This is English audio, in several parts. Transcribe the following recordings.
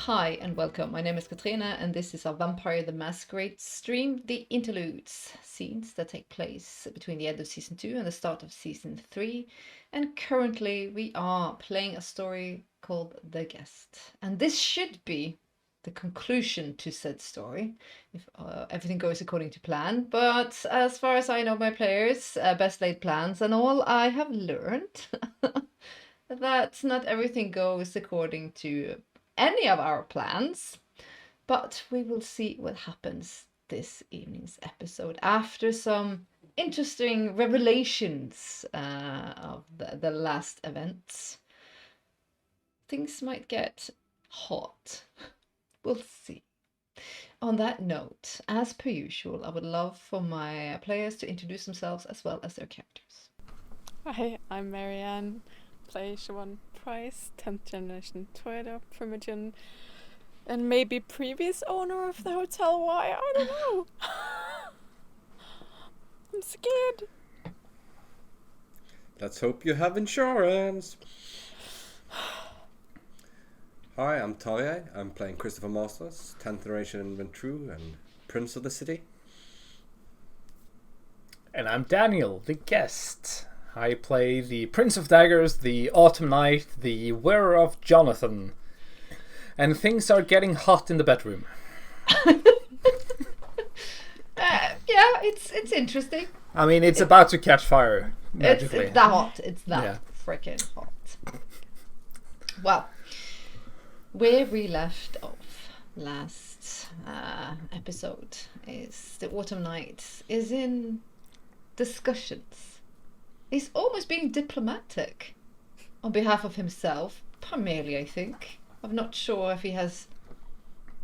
Hi and welcome. My name is Katrina and this is our Vampire the Masquerade stream, the Interludes, scenes that take place between the end of Season 2 and the start of Season 3. And currently we are playing a story called The Guest. And this should be the conclusion to said story, if everything goes according to plan. But as far as I know my players, best laid plans and all, I have learned that not everything goes according to any of our plans, but we will see what happens this evening's episode after some interesting revelations of the last events. Things might get hot. We'll see. On that note, as per usual, I would love for my players to introduce themselves as well as their characters. Hi, I'm Marianne, play Siobhan Price, 10th generation Twitter Primogen, and maybe previous owner of the Hotel Y, I don't know. I'm scared. Let's hope you have insurance. Hi, I'm Tarjei. I'm playing Christopher Masters, 10th generation Ventru and Prince of the City. And I'm Daniel, the guest. I play the Prince of Daggers, the Autumn Knight, the Wearer of Jonathan. And things are getting hot in the bedroom. Yeah, it's interesting. I mean, it's about to catch fire, magically. It's that hot. It's that Yeah. freaking hot. Well, where we left off last episode is the Autumn Knight is in discussions. He's almost being diplomatic on behalf of himself, primarily, I think. I'm not sure if he has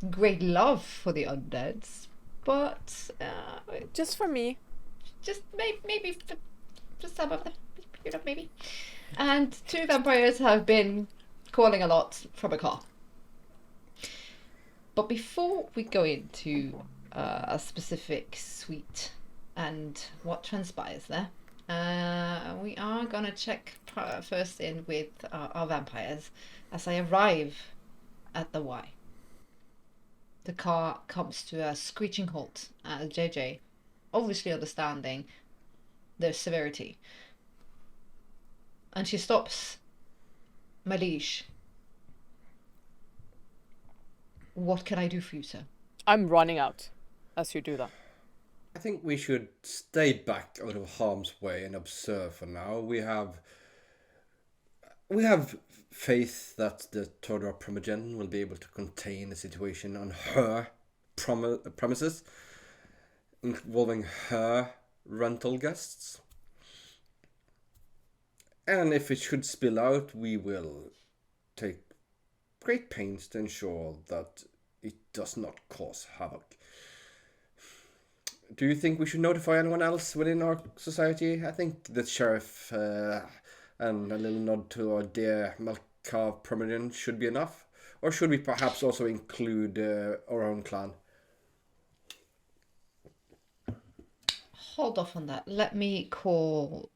great love for the undeads, but Just for me. just maybe for some of them, maybe. And two vampires have been calling a lot from a car. But before we go into a specific suite and what transpires there, we are gonna check first in with our vampires as I arrive at the Y. The car comes to a screeching halt as JJ, obviously understanding the severity, and she stops. My liege, what can I do for you, sir? I'm running out as you do that. I think we should stay back out of harm's way and observe for now. We have faith that the Tordor Primogen will be able to contain the situation on her premises, involving her rental guests. And if it should spill out, we will take great pains to ensure that it does not cause havoc. Do you think we should notify anyone else within our society? I think the sheriff and a little nod to our dear Malkav Primogen should be enough. Or should we perhaps also include our own clan? Hold off on that. Let me call.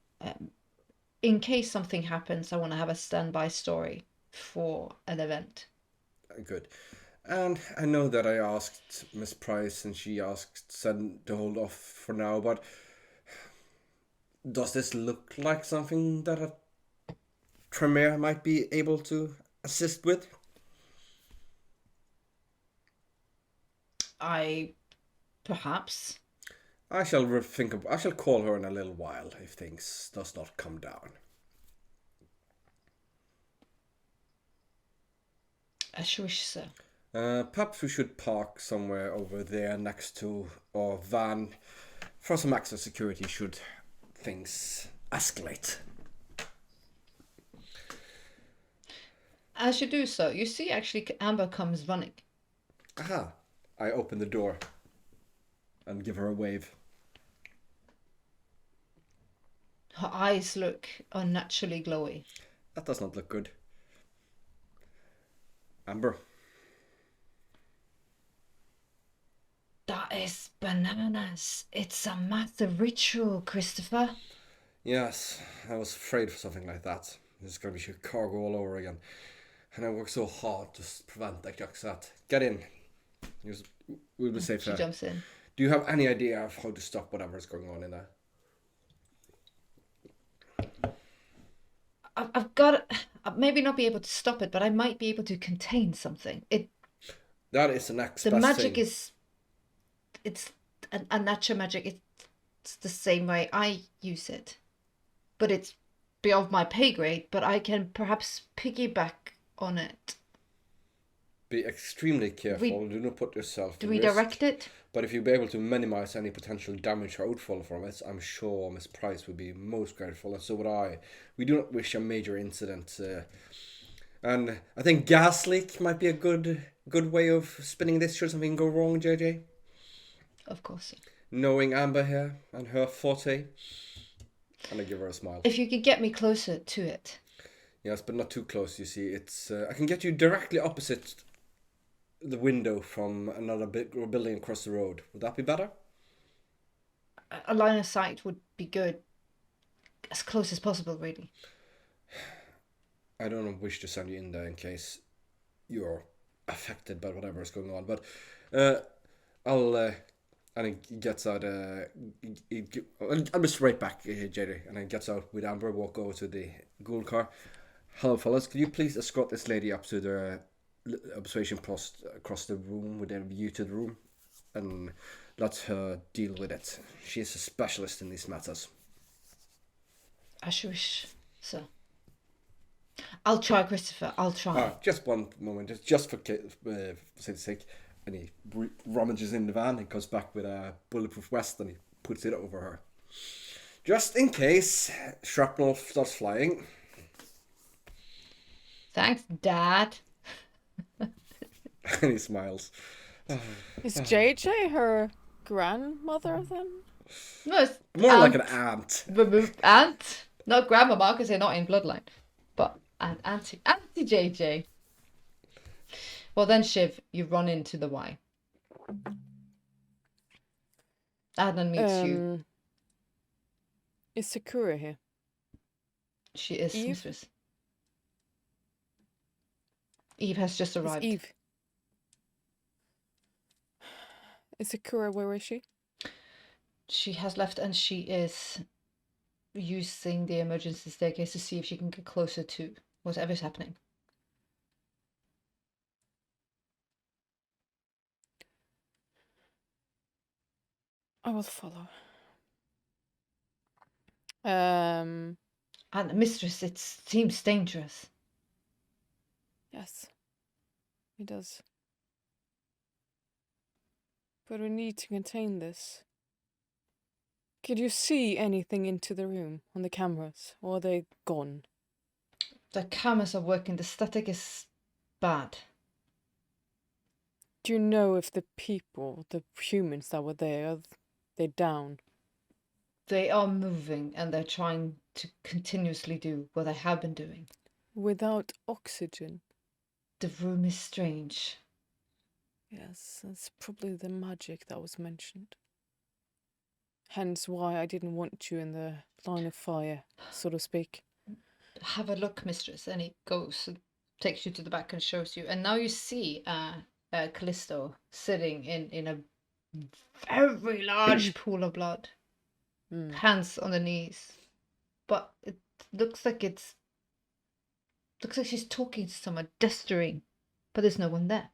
In case something happens, I want to have a standby story for an event. Good. And I know that I asked Miss Price and she said to hold off for now, but does this look like something that a Tremere might be able to assist with? Perhaps. I shall call her in a little while if things does not come down. As you wish, sir. Perhaps we should park somewhere over there next to our van for some extra security should things escalate. As you do so, you see actually Amber comes running. Aha! I open the door and give her a wave. Her eyes look unnaturally glowy. That does not look good. Amber. That is bananas. It's a massive ritual, Christopher. Yes, I was afraid for something like that. This is going to be cargo all over again. And I work so hard to prevent that. Get in. We'll be safe She there. jumps in. Do you have any idea of how to stop whatever is going on in there? I've got maybe not be able to stop it, but I might be able to contain something. That is the next The best magic thing. it's a natural magic. It's the same way I use it, but it's beyond my pay grade. But I can perhaps piggyback on it. Be extremely careful. Do not put yourself Do at we risk. direct it? But if you'll be able to minimize any potential damage or outfall from it, I'm sure Miss Price would be most grateful, and so would I. We do not wish a major incident. And I think gas leak might be a good way of spinning this should something go wrong, JJ. Of course. Knowing Amber here and her forte. And I give her a smile. If you could get me closer to it. Yes, but not too close, you see. It's I can get you directly opposite the window from another building across the road. Would that be better? A line of sight would be good. As close as possible, really. I don't wish to send you in there in case you're affected by whatever is going on, but and he gets out. I'll be straight back, JD, and he gets out with Amber. Walk over to the ghoul car. Hello, fellas. Could you please escort this lady up to the observation post across the room with a view to the room, and let her deal with it. She is a specialist in these matters. As you wish, sir. I'll try, Christopher. I'll try. Just one moment, just for sake's sake. And he rummages in the van and comes back with a bulletproof vest and he puts it over her. Just in case shrapnel starts flying. Thanks, Dad. And he smiles. Is JJ her grandmother then? No, it's More like an aunt. Aunt. Not grandmama, because they're not in bloodline. But Auntie JJ. Well then, Shiv, you run into the Y. Adnan meets you. Is Sakura here? She is Eve? mistress. Eve has just arrived. Is Eve. Is Sakura, where is she? She has left and she is using the emergency staircase to see if she can get closer to whatever's happening. I will follow. And mistress, it seems dangerous. Yes, it does. But we need to contain this. Could you see anything into the room on the cameras, or are they gone? The cameras are working, the static is bad. Do you know if the people, the humans that were there, are they down? They are moving and they're trying to continuously do what they have been doing. Without oxygen? The room is strange. Yes, that's probably the magic that was mentioned. Hence why I didn't want you in the line of fire, so to speak. Have a look, mistress. And he goes and takes you to the back and shows you. And now you see Callisto sitting in a very large pool of blood. Hands on the knees. But it looks like she's talking to someone, gesturing. But there's no one there.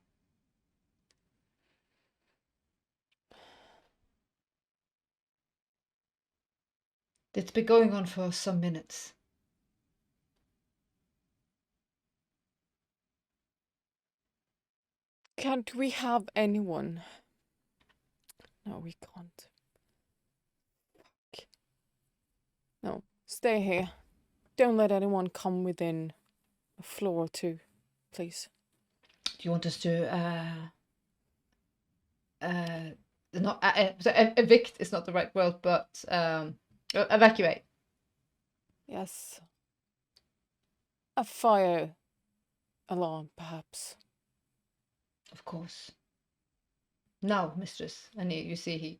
It's been going on for some minutes. Can't we have anyone? No, we can't. Fuck. No, stay here. Don't let anyone come within a floor or two, please. Do you want us to evict is not the right word, but evacuate? Yes. A fire alarm, perhaps. Of course. Now, mistress. And you see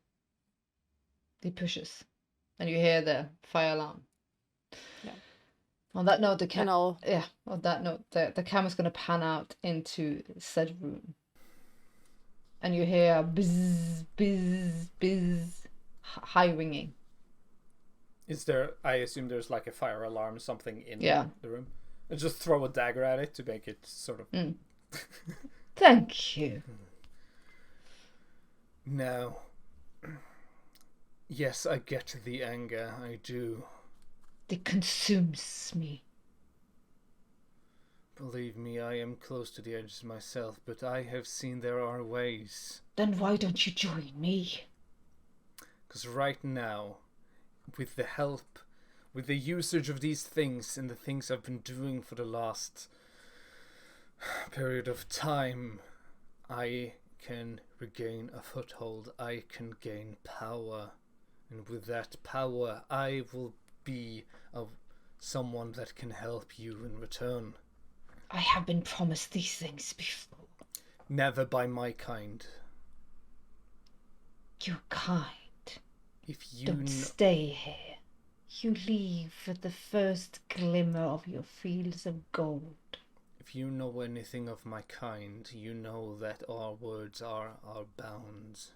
he pushes. And you hear the fire alarm. Yeah. On that note, And I'll the camera's going to pan out into said room. And you hear buzz, buzz, buzz, high ringing. Is there? I assume there's like a fire alarm, something in Yeah. the room. And just throw a dagger at it to make it sort of. Thank you. Now, yes, I get the anger. I do. It consumes me. Believe me, I am close to the edges myself, but I have seen there are ways. Then why don't you join me? Because right now, with the help, with the usage of these things and the things I've been doing for the last period of time, I can regain a foothold. I can gain power. And with that power, I will be of someone that can help you in return. I have been promised these things before. Never by my kind. You're kind. If you Don't stay here. You leave at the first glimmer of your fields of gold. If you know anything of my kind, you know that our words are our bounds.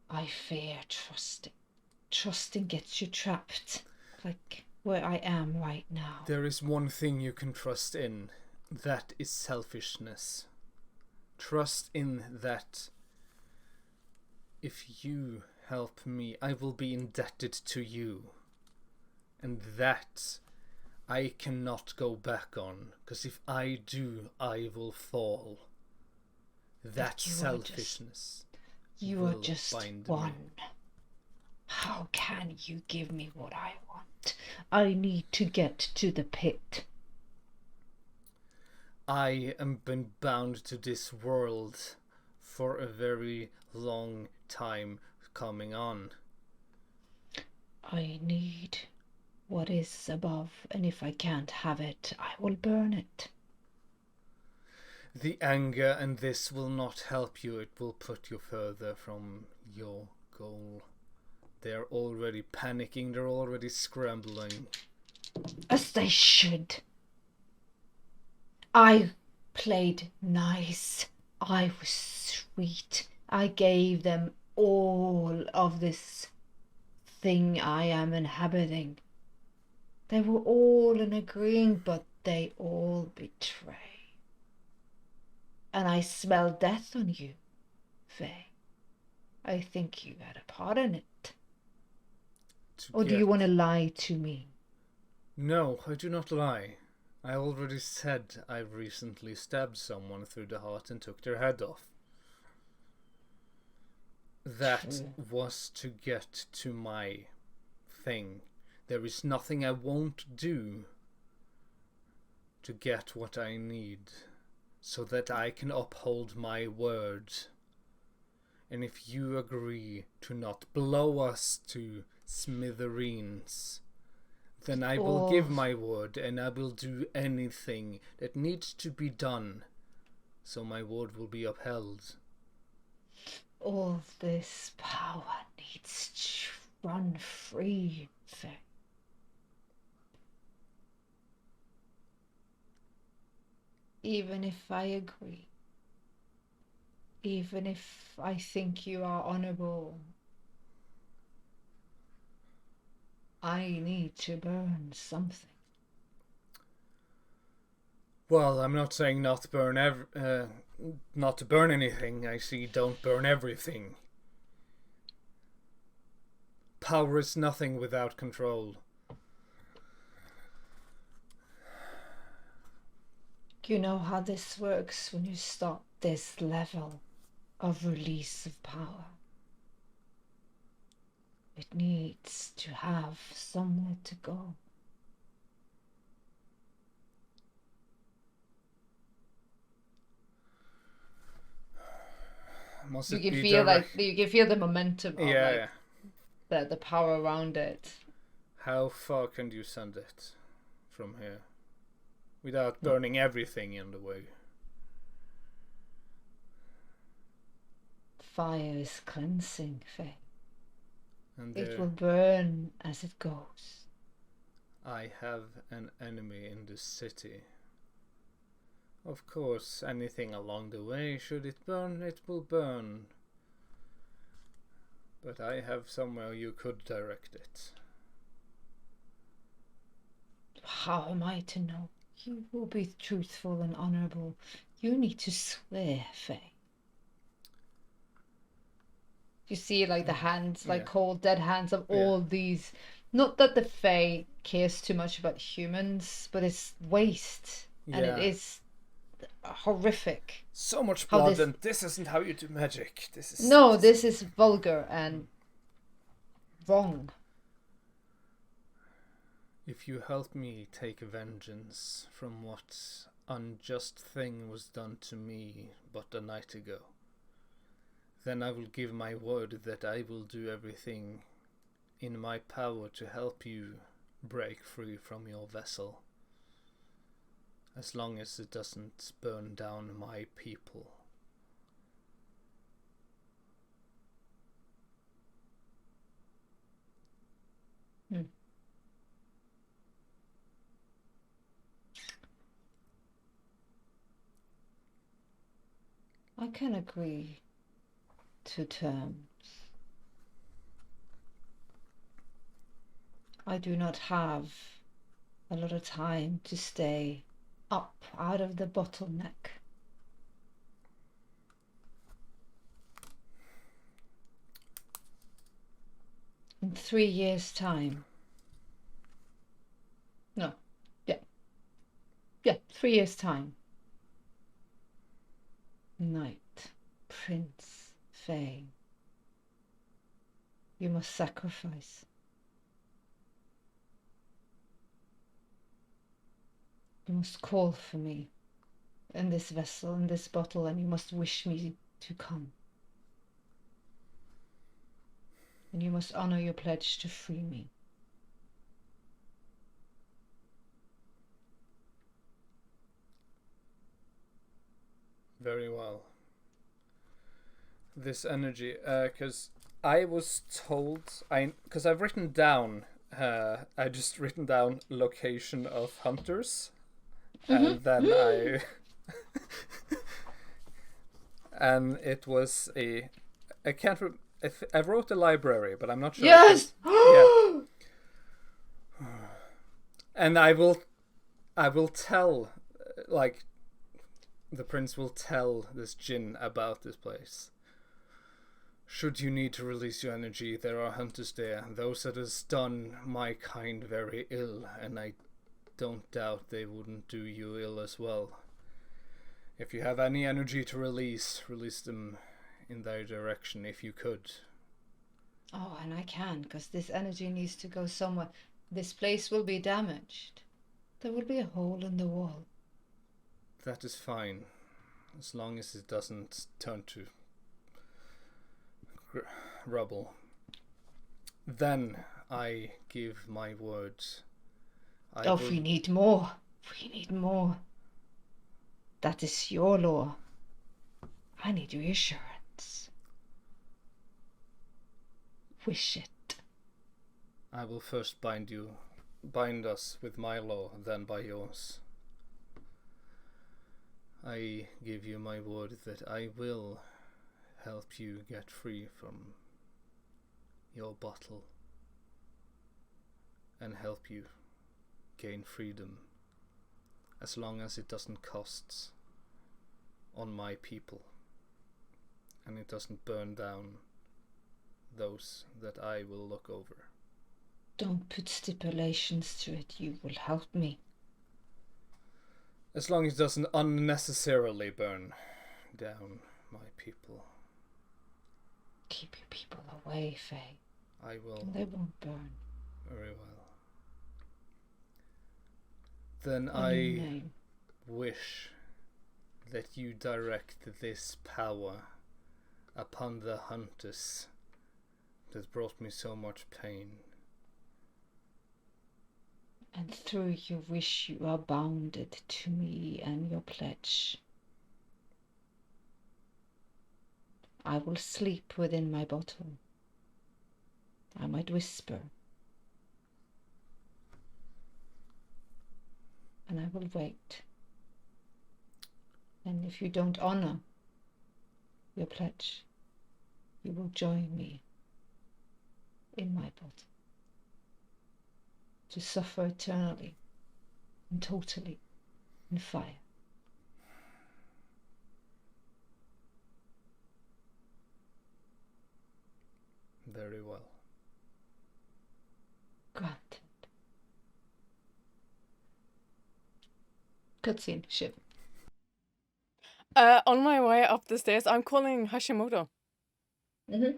I fear trusting. Trusting gets you trapped, like where I am right now. There is one thing you can trust in. That is selfishness. Trust in that if you help me, I will be indebted to you. And that I cannot go back on, because if I do, I will fall. That selfishness. You will are just bind one. me. How can you give me what I want? I need to get to the pit. I am been bound to this world for a very long time coming on. I need what is above, and if I can't have it, I will burn it. The anger and this will not help you. It will put you further from your goal. They're already panicking. They're already scrambling. As they should. I played nice. I was sweet. I gave them all of this thing I am inhabiting. They were all in agreeing, but they all betray. And I smell death on you, Faye. I think you had a part in it. Or do you want to lie to me? No, I do not lie. I already said I recently stabbed someone through the heart and took their head off. That was to get to my thing. There is nothing I won't do to get what I need, so that I can uphold my word. And if you agree to not blow us to smithereens, then I will give my word, and I will do anything that needs to be done, so my word will be upheld. All this power needs to run free, Faye. Even if I agree, even if I think you are honorable, I need to burn something. Well, I'm not saying not to burn not to burn anything. I see don't burn everything. Power is nothing without control. You know how this works when you start this level of release of power. It needs to have somewhere to go. Must You it can be feel direct? like you can feel the momentum of Yeah. the power around it. How far can you send it from here without burning everything in the way? Fire is cleansing, Faye. And It there will burn as it goes. I have an enemy in this city. Of course, anything along the way, should it burn, it will burn. But I have somewhere you could direct it. How am I to know? You will be truthful and honorable. You need to swear, Faye. You see, like the hands, like Yeah. cold, dead hands of all these. Not that the Fae cares too much about humans, but it's waste, and it Yeah. is horrific. So much How blood, this- and this isn't how you do magic. This is No, this is vulgar and wrong. If you help me take vengeance from what unjust thing was done to me but a night ago, then I will give my word that I will do everything in my power to help you break free from your vessel, as long as it doesn't burn down my people. I can agree to terms. I do not have a lot of time to stay up out of the bottleneck. In 3 years' time. No, yeah, 3 years' time. Knight, Prince, Faye. You must sacrifice. You must call for me in this vessel, in this bottle, and you must wish me to come. And you must honor your pledge to free me. Very well. This energy, because I was told, because I've written down, I just written down location of hunters, and then and it was I can't, if I wrote a library, but I'm not sure. Yes! Yeah. And I will tell, like, the prince will tell this djinn about this place. Should you need to release your energy, there are hunters there. Those that has done my kind very ill, and I don't doubt they wouldn't do you ill as well. If you have any energy to release them in their direction if you could. Oh, and I can, because this energy needs to go somewhere. This place will be damaged. There will be a hole in the wall. That is fine, as long as it doesn't turn to rubble. Then I give my word. We need more. We need more. That is your law. I need reassurance. Wish it. I will first bind us with my law, then by yours. I give you my word that I will help you get free from your bottle and help you gain freedom, as long as it doesn't cost on my people and it doesn't burn down those that I will look over. Don't put stipulations to it. You will help me. As long as it doesn't unnecessarily burn down my people. Keep your people away, Faye. I will. They won't burn. Very well. Then On your name. wish that you direct this power upon the hunters that brought me so much pain. And through your wish you are bounded to me and your pledge. I will sleep within my bottle. I might whisper. And I will wait. And if you don't honor your pledge, you will join me in my body to suffer eternally and totally in fire. Very well. Granted. Cutscene, Shiv. On my way up the stairs, I'm calling Hashimoto. Mm-hmm.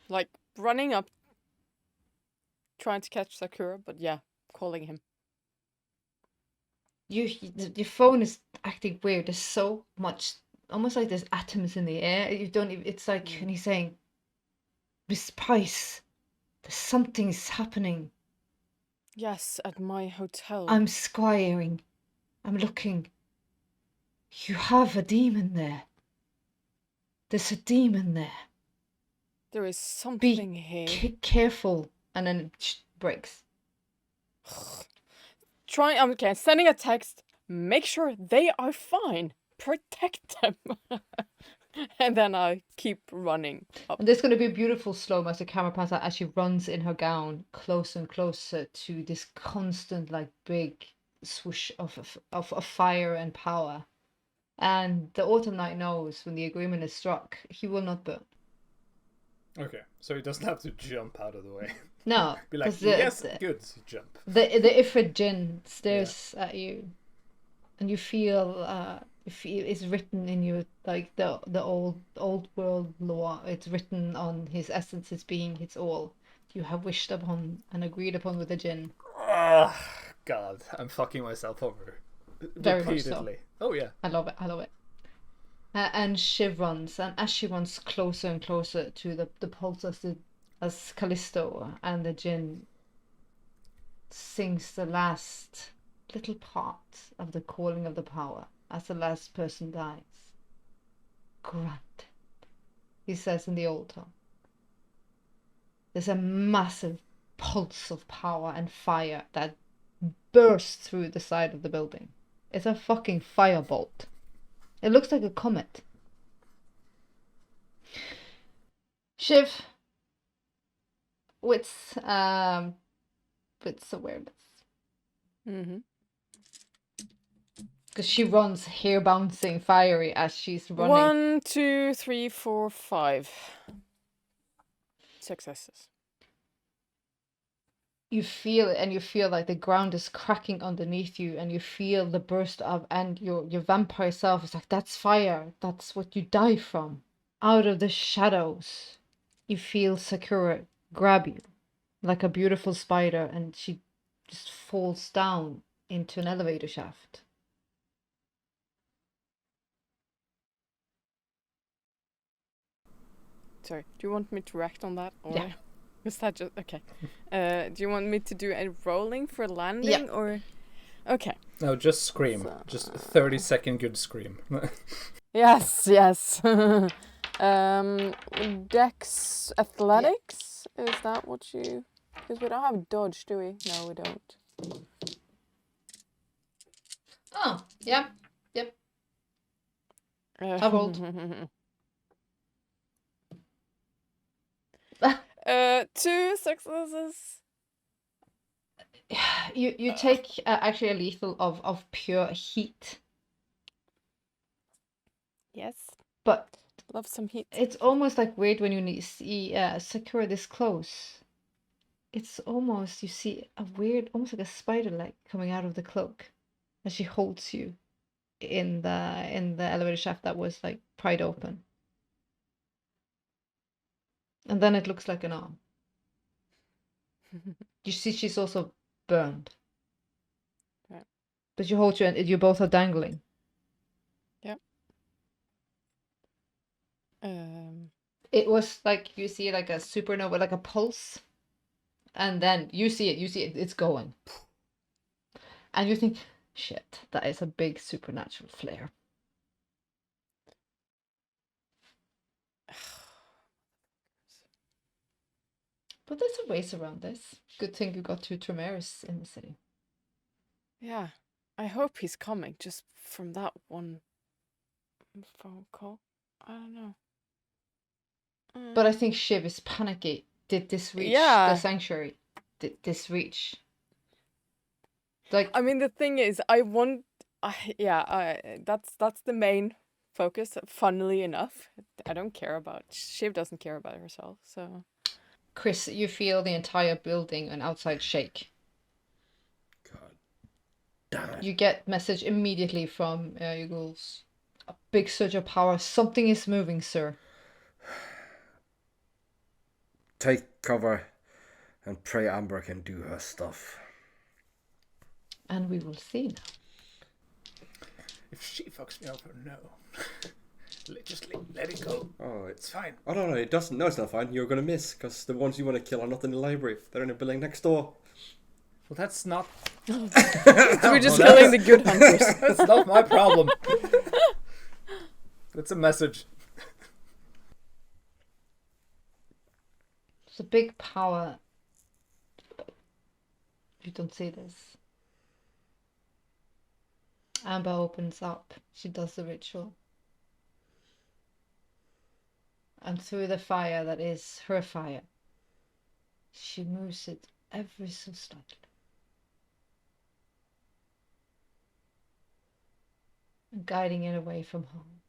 Like, running up, trying to catch Sakura, but yeah, calling him. Your phone is acting weird. There's so much, almost like there's atoms in the air. You don't even, it's like, and he's saying, Miss Price, there's something's happening. Yes, at my hotel. I'm squiring. I'm looking. You have a demon there. There's a demon there. There is something here. Careful. And then it breaks. Okay, sending a text. Make sure they are fine. Protect them. And then I keep running up. And there's going to be a beautiful slow-mo as the camera pans out as she runs in her gown closer and closer to this constant, like, big swoosh of fire and power. And the Autumn Knight knows when the agreement is struck, he will not burn. Okay, so he doesn't have to jump out of the way. No. Be like, 'cause yes, good, jump. The Ifrit Jinn stares at you, and you feel it's written in you, like the old world lore. It's written on his essence, his being, his all. You have wished upon and agreed upon with the Jinn. Oh, God, I'm fucking myself over. Very much Repeatedly. so. Oh yeah. I love it. I love it. And Shiv runs, and as she runs closer and closer to the pulse as Callisto and the Jinn sings the last little part of the calling of the power as the last person dies. Granted, he says in the old tongue. There's a massive pulse of power and fire that bursts through the side of the building. It's a fucking firebolt. It looks like a comet. Shiv, with awareness. Mm-hmm. Because she runs hair bouncing fiery as she's running. 1, 2, 3, 4, 5 successes. You feel it, and you feel like the ground is cracking underneath you, and you feel the burst of, and your vampire self is like, that's fire, that's what you die from. Out of the shadows, you feel Sakura grab you like a beautiful spider, and she just falls down into an elevator shaft. Sorry, do you want me to react on that? Or... Yeah. Is that just... Okay. Do you want me to do a rolling for landing, or... Okay. No, just scream. So- Just a 30-second good scream. Yes. Dex athletics? Is that what you... Because we don't have dodge, do we? No, we don't. Oh, yeah. Yep. I rolled. 2 successes. You take actually a lethal of pure heat, Yes. but Love some heat. it's almost like weird when you see Sakura this close. It's almost, you see a weird, almost like a spider leg coming out of the cloak as she holds you in the elevator shaft that was like pried open. And then it looks like an arm. You see she's also burned. Right. But you hold you and you both are dangling. Yep. It was like, you see like a supernova, like a pulse. And then you see it, it's going. And you think, shit, that is a big supernatural flare. But there's a ways around this. Good thing you got 2 Tremeres in the city. Yeah. I hope he's coming just from that one phone call. I don't know. But I think Shiv is panicky. Did this reach the Yeah. sanctuary? Did this reach? Like, I mean, the thing is, that's the main focus. Funnily enough, I don't care about. Shiv doesn't care about herself, so. Chris, you feel the entire building and outside shake. God damn it. You get message immediately from your ghouls. A big surge of power. Something is moving, sir. Take cover and pray Amber can do her stuff. And we will see now. If she fucks me over, no. Just let it go. Oh, It's fine. Oh no, it doesn't. No, it's not fine. You're gonna miss because the ones you want to kill are not in the library. They're in the building next door. Well, that's not. So we're just killing the good hunters. That's not my problem. That's a message. It's a big power. You don't see this. Amber opens up. She does the ritual. And through the fire that is her fire, she moves it ever so slightly. And guiding it away from home.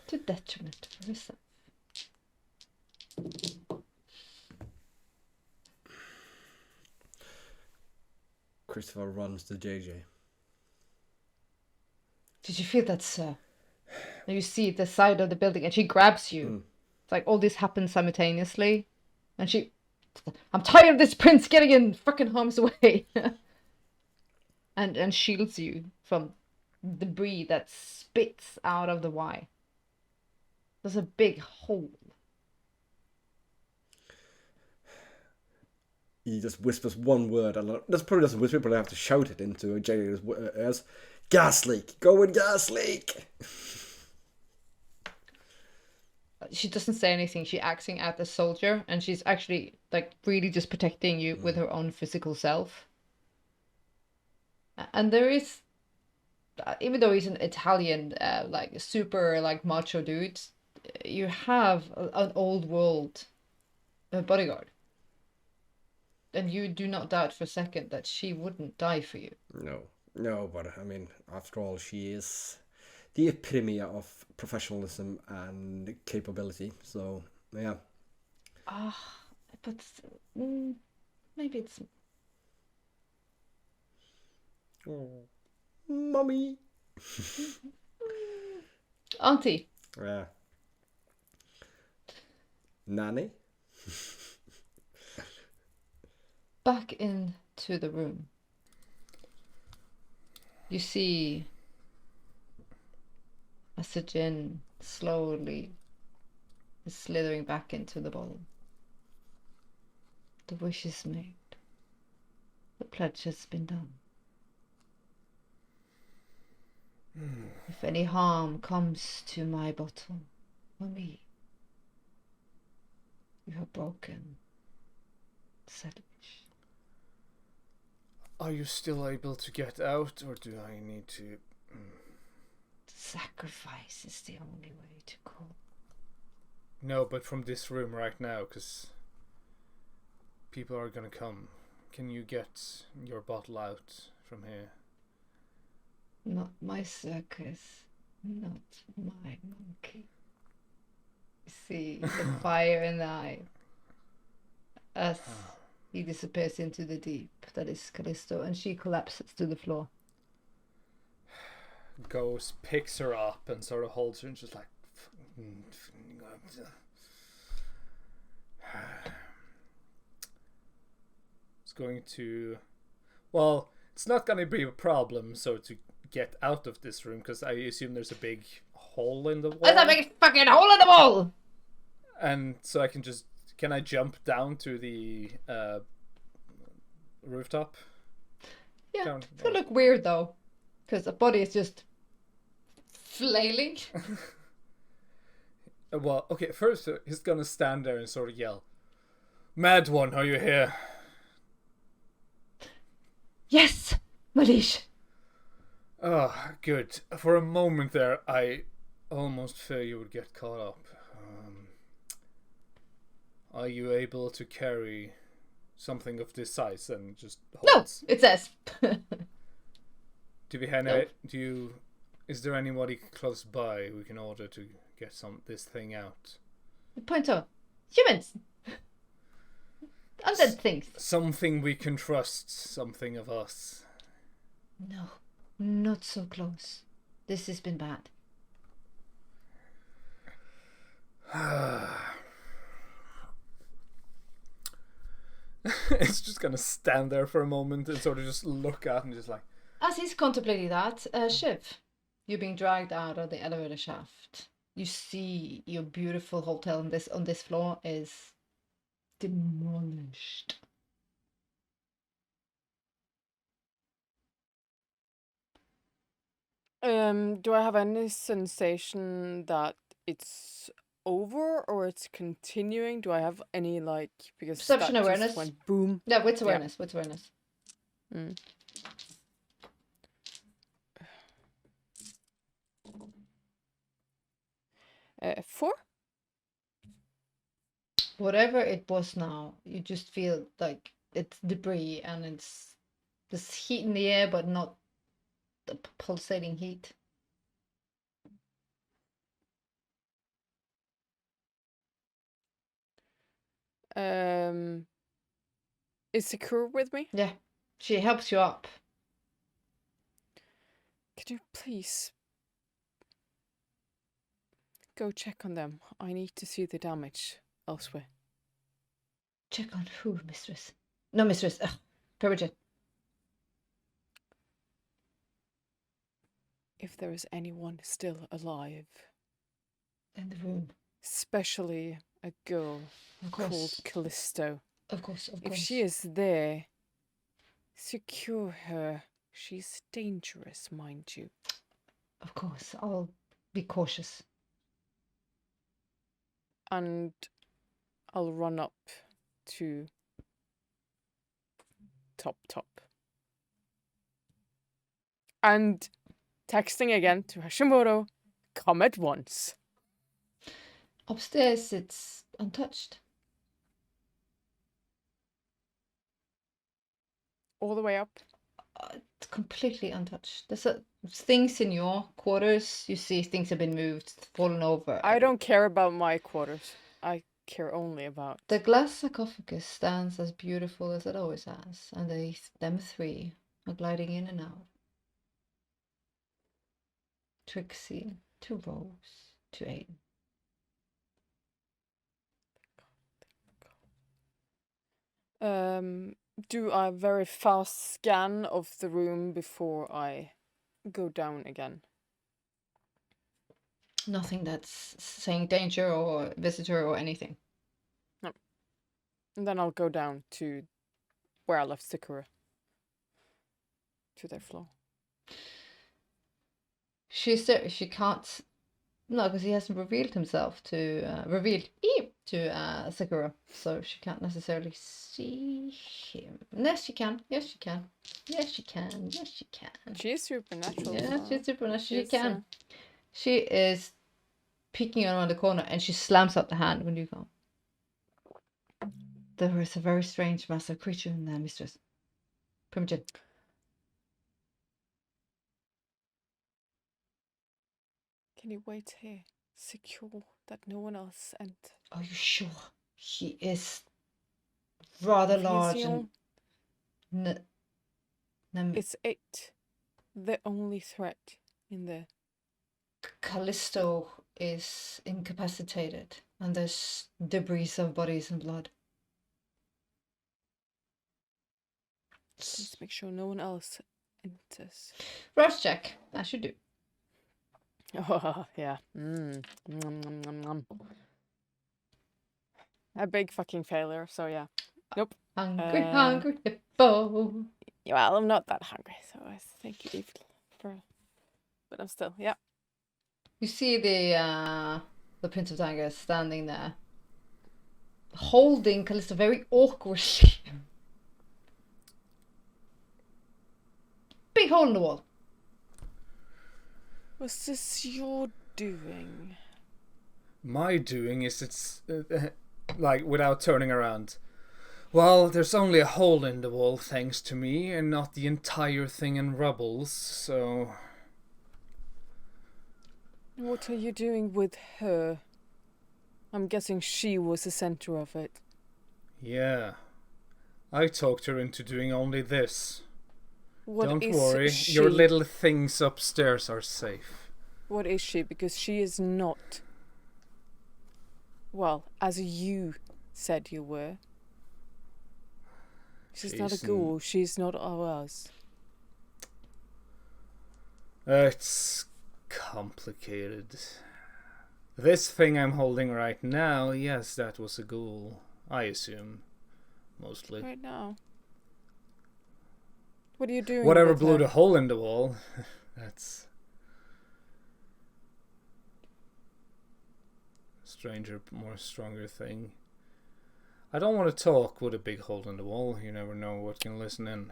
To detriment for herself. Christopher runs to JJ. Did you feel that, sir? And you see the side of the building and she grabs you. It's like all this happens simultaneously. And she... I'm tired of this prince getting in fucking harm's way. and shields you from debris that spits out of the Y. There's a big hole. He just whispers one word, and that's probably doesn't whisper, but I have to shout it into JJ's ears. Gas leak! Go with gas leak! She doesn't say anything. She's acting as a soldier, and she's actually like really just protecting you with her own physical self. And there is, even though he's an Italian, like super like macho dude, you have an old world bodyguard, and you do not doubt for a second that she wouldn't die for you. No, but I mean, after all, she is the epitome of professionalism and capability. So yeah. But maybe it's. Oh, mommy. Auntie. Yeah. Nanny. Back into the room. You see as the gin slowly is slithering back into the bottle. The wish is made. The pledge has been done. If any harm comes to my bottle or me, you have broken said wish. Are you still able to get out, or do I need to... Sacrifice is the only way to go. No, but from this room right now, because people are gonna come. Can you get your bottle out from here? Not my circus, not my monkey. You see the fire in the eye as he disappears into the deep. That is Callisto, and she collapses to the floor. Goes, picks her up, and sort of holds her, and just like... It's going to... Well, it's not going to be a problem, so to get out of this room, because I assume there's a big hole in the wall. There's a big fucking hole in the wall! And so I can just... Can I jump down to the rooftop? Yeah, Down, it's gonna look weird though, because a body is just Flailing. Well, okay, first he's gonna stand there and sort of yell, "Mad one, are you here?" Yes, Malish. Oh, good. For a moment there, I almost fear you would get caught up. Are you able to carry something of this size and just No, holds? it says. Is there anybody close by we can order to get this thing out? Point out. Humans. Undead things. Something we can trust, something of us. No, not so close. This has been bad. It's just gonna stand there for a moment and sort of just look at and just like. As he's contemplating that, Shiv, you're being dragged out of the elevator shaft. You see your beautiful hotel on this floor is demolished. Do I have any sensation that it's over or it's continuing? Do I have any because Perception that awareness. just went boom? Yeah, wits awareness. Wits awareness. Mm. Four? Whatever it was now, you just feel like it's debris and it's this heat in the air, but not the pulsating heat. Is Sakura with me? Yeah, she helps you up. Could you please go check on them? I need to see the damage elsewhere. Check on who, mistress? No, mistress. Peridget. If there is anyone still alive. In the room. Especially a girl Of called course. Callisto. Of course, of If course. she is there, secure her. She's dangerous, mind you. Of course, I'll be cautious. And I'll run up to top. And texting again to Hashimoto, come at once. Upstairs, it's untouched. All the way up. It's completely untouched. There's things in your quarters. You see things have been moved, fallen over. I don't care about my quarters. I care only about... The glass sarcophagus stands as beautiful as it always has, and them three are gliding in and out. Trixie to Rose to Aiden. Do a very fast scan of the room before I go down again. Nothing that's saying danger or visitor or anything. No. And then I'll go down to where I left Sakura. To their floor. She's there. She can't. No, because he hasn't revealed himself to Sakura, so she can't necessarily see him. Yes, she can. Yes, she can. Yes, she can. Yes, she can. She's supernatural. Yeah, she's supernatural. She She's, can. She is peeking around the corner, and she slams up the hand when you come. There is a very strange massive creature in there, mistress. Primogen. Can you wait here? Secure that no one else enters. Are you sure? He is rather large and... It's it. The only threat in there. Callisto is incapacitated, and there's debris of bodies and blood. Let's make sure no one else enters. Rouse check, as you do. Oh, yeah. A big fucking failure, so yeah. Nope. Hungry hippo. Well, I'm not that hungry, so I thank you for... But I'm still, yeah. You see the Prince of Tiger standing there, holding Callisto very awkwardly. Big hole in the wall. Was this your doing? My doing is it's like without turning around. Well, there's only a hole in the wall thanks to me, and not the entire thing in rubbles. So What are you doing with her? I'm guessing she was the center of it. yeah, I talked her into doing only this. What Don't is worry, she? your little things upstairs are safe. What is she? Because she is not. Well, as you said you were. She's not a Jason. ghoul. She's not ours. It's complicated. This thing I'm holding right now, yes, that was a ghoul. I assume. Mostly. Right now. What are you doing? Whatever with blew her? the hole in the wall. That's a stranger, more stronger thing. I don't want to talk with a big hole in the wall. You never know what can listen in.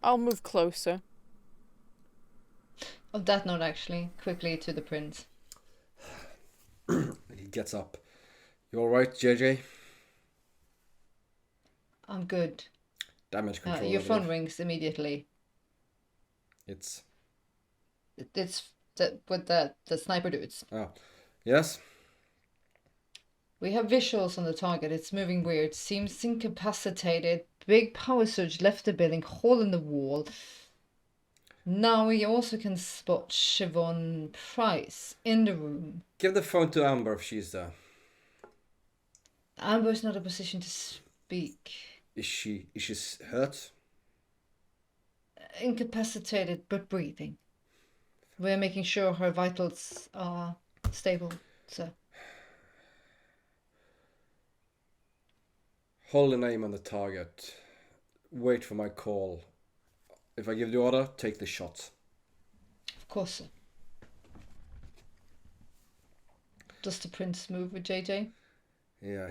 I'll move closer. Of that note, actually, quickly to the prince. He gets up. You alright, JJ? I'm good. Damage control. Your I phone believe. rings immediately. It's... It's with the sniper dudes. Oh. Yes? We have visuals on the target. It's moving weird. Seems incapacitated. Big power surge left the building. Hole in the wall. Now we also can spot Siobhan Price in the room. Give the phone to Amber if she's there. Amber's not in a position to speak. Is she hurt? Incapacitated but breathing. We're making sure her vitals are stable, sir. Hold an aim on the target. Wait for my call. If I give the order, take the shot. Of course, sir. Does the prince move with JJ? Yeah,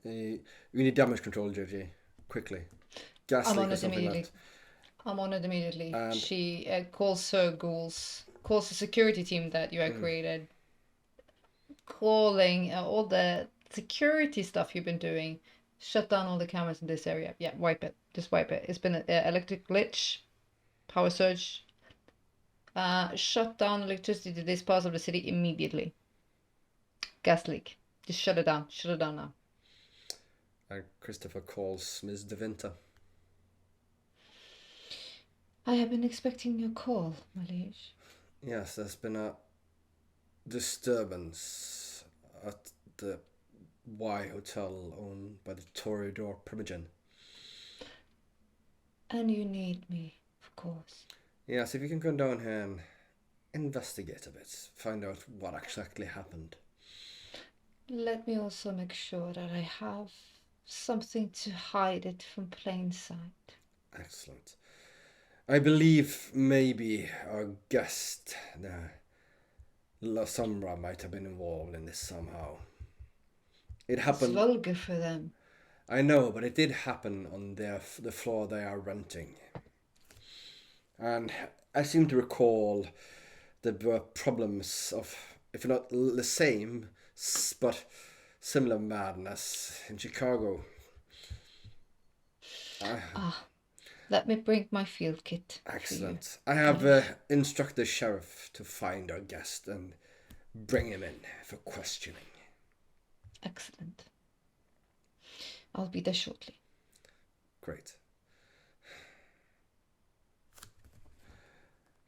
we need damage control, JJ. Quickly. Gas I'm leak on or it something immediately. like I'm on it immediately. And- She calls her ghouls, calls the security team that you have created, calling all the security stuff you've been doing. Shut down all the cameras in this area. Yeah, wipe it. Just wipe it. It's been an electric glitch, power surge. Shut down electricity to this part of the city immediately. Gas leak. Just shut it down. Shut it down now. Christopher calls Ms. De Winter. I have been expecting your call, my liege. Yes, there's been a disturbance at the Y Hotel owned by the Toreador Primogen. And you need me, of course. Yes, if you can go down here and investigate a bit, find out what exactly happened. Let me also make sure that I have something to hide it from plain sight. Excellent. I believe maybe our guest, La Sombra, might have been involved in this somehow. It It's happened. vulgar for them. I know, but it did happen on the floor they are renting. And I seem to recall there were problems of, if not the same, but similar madness in Chicago. Let me bring my field kit. for you. Excellent. I have instructed the sheriff to find our guest and bring him in for questioning. Excellent. I'll be there shortly. Great.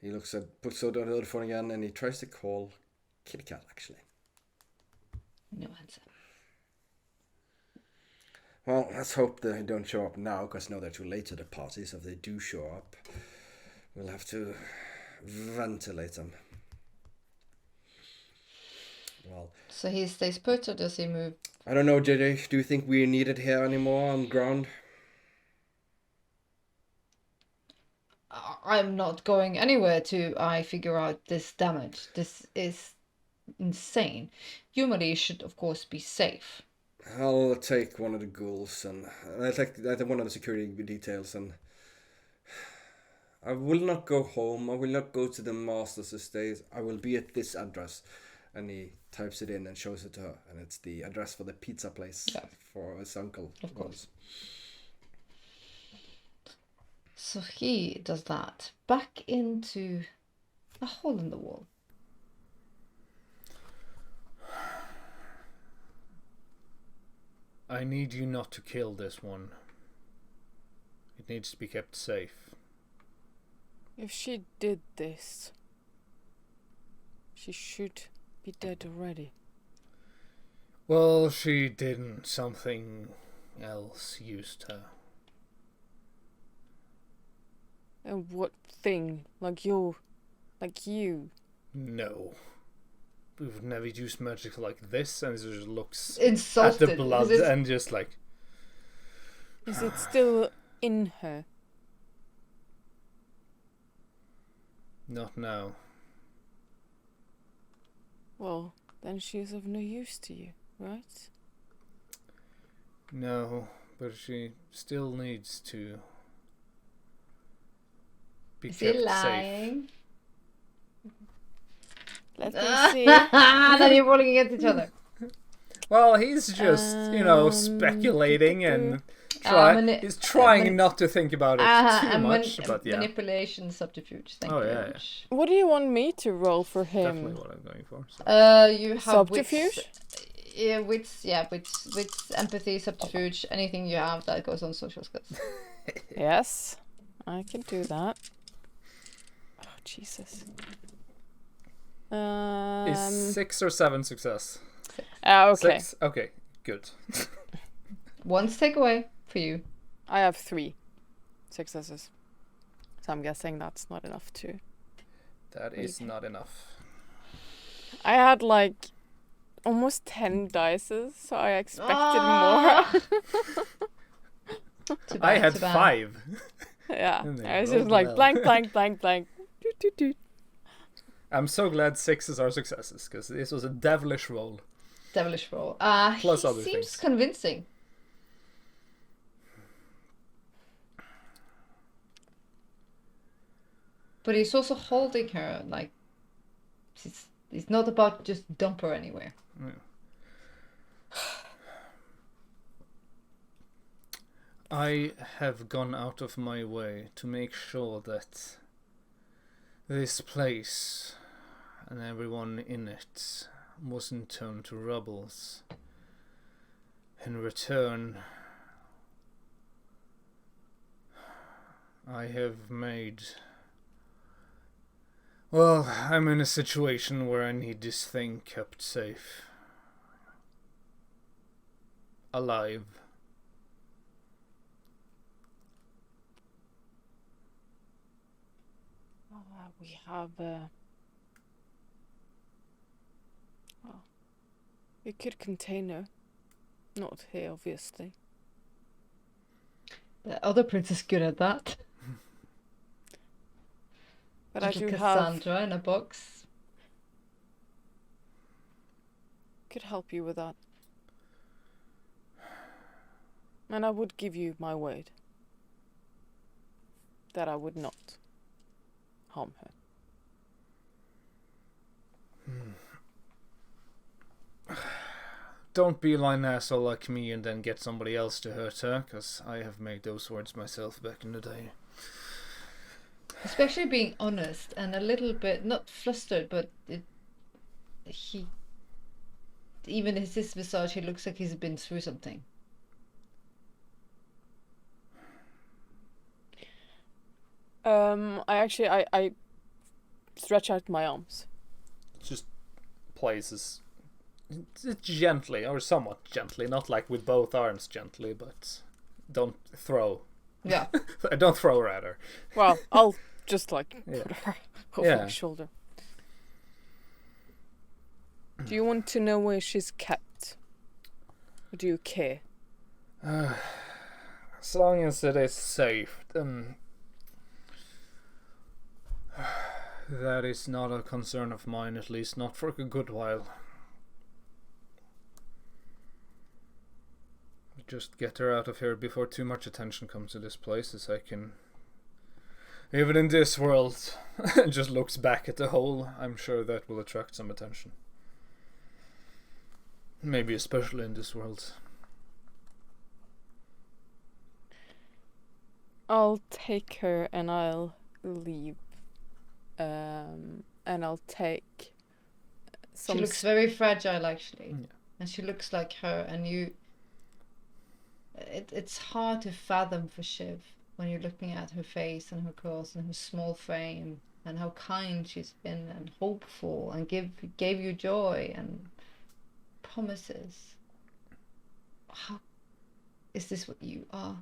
He puts out the other phone again, and he tries to call Kitty Cat, actually. No answer. Well, let's hope they don't show up now, because now they're too late to the party, so if they do show up, we'll have to ventilate them. Well, So he stays put, or does he move? I don't know, JJ. Do you think we're needed here anymore on ground? I'm not going anywhere till I figure out this damage. This is insane. Humali should, of course, be safe. I'll take one of the ghouls and I'll take one of the security details, and I will not go home. I will not go to the master's estate. I will be at this address. And he types it in and shows it to her. And it's the address for the pizza place for his uncle. Of course. So he does that. Back into a hole in the wall. I need you not to kill this one. It needs to be kept safe. If she did this, she should be dead already. Well, she didn't. Something else used her. And what thing? Like you? No. We've never used magic like this, and it just looks Insulted. at the blood and just like... Is it still in her? Not now. Well, then she is of no use to you, right? No, but she still needs to be Is kept he safe. lying? Let me see. Then you're rolling against each other. Well, he's just, speculating and he's trying not to think about it too much, but yeah. Manipulation, subterfuge. Thank you very much. What do you want me to roll for him? Definitely what I'm going for. So. You have Subterfuge? Wits, empathy, subterfuge, anything you have that goes on social skills. Yes, I can do that. Oh, Jesus. Is 6 or 7 success? Okay. 6? Okay, good. One's takeaway for you. I have 3 successes. So I'm guessing that's not enough too. That is not enough. I had like almost 10 dices, so I expected more. Too bad, I had too bad. 5. Yeah. And they I was rolled just like well. blank, blank, blank, blank. Doot, doot, doot. I'm so glad 6s are successes, because this was a devilish roll. Devilish roll. Plus he other seems things. convincing. But he's also holding her, like, it's not about just dump her anywhere. Yeah. I have gone out of my way to make sure that this place and everyone in it wasn't turned to rubbles. In return, I have made... Well, I'm in a situation where I need this thing kept safe. Alive. We have we could contain her. Not here, obviously. The other prince is good at that. But I Little do have Cassandra in a box. could help you with that. And I would give you my word that I would not harm her. Don't be an asshole like me and then get somebody else to hurt her, because I have made those words myself back in the day. Especially being honest and a little bit, not flustered, but even his visage, he looks like he's been through something. I stretch out my arms. Just places gently, or somewhat gently, not like with both arms gently, but don't throw. Yeah. Don't throw her at her. Well, I'll just like Yeah. put her over my shoulder. Do you want to know where she's kept? Or do you care? As long as it is safe, then That is not a concern of mine, at least not for a good while. Just get her out of here before too much attention comes to this place, as I can... Even in this world, just looks back at the hole. I'm sure that will attract some attention. Maybe especially in this world. I'll take her and I'll leave. And I'll take some... She looks very fragile, actually. Yeah. And she looks like her, and you... It's hard to fathom for Shiv when you're looking at her face and her curls and her small frame and how kind she's been and hopeful and gave you joy and promises. How is this what you are?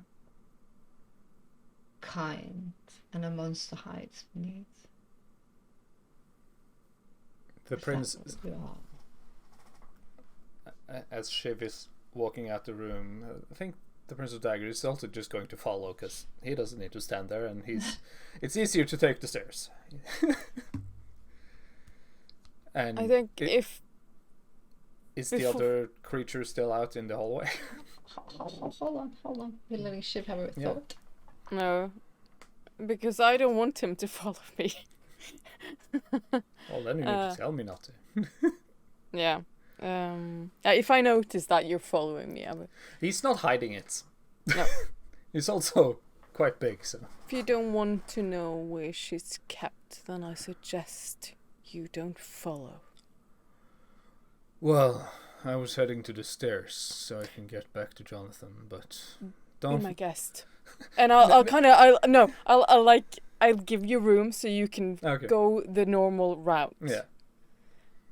Kind, and a monster hides beneath. The Is that prince, what you are? as Shiv is walking out the room, I think the Prince of Dagger is also just going to follow, because he doesn't need to stand there, and it's easier to take the stairs. And I think if... Is the other creature still out in the hallway? Hold on. We're letting Shiv have a thought. No, because I don't want him to follow me. Well, then you need to tell me not to. Yeah. If I notice that you're following me, I will... He's not hiding it. No. He's also quite big, so... If you don't want to know where she's kept, then I suggest you don't follow. Well, I was heading to the stairs so I can get back to Jonathan, but don't... Be my guest. And I'll give you room so you can go the normal route. Yeah.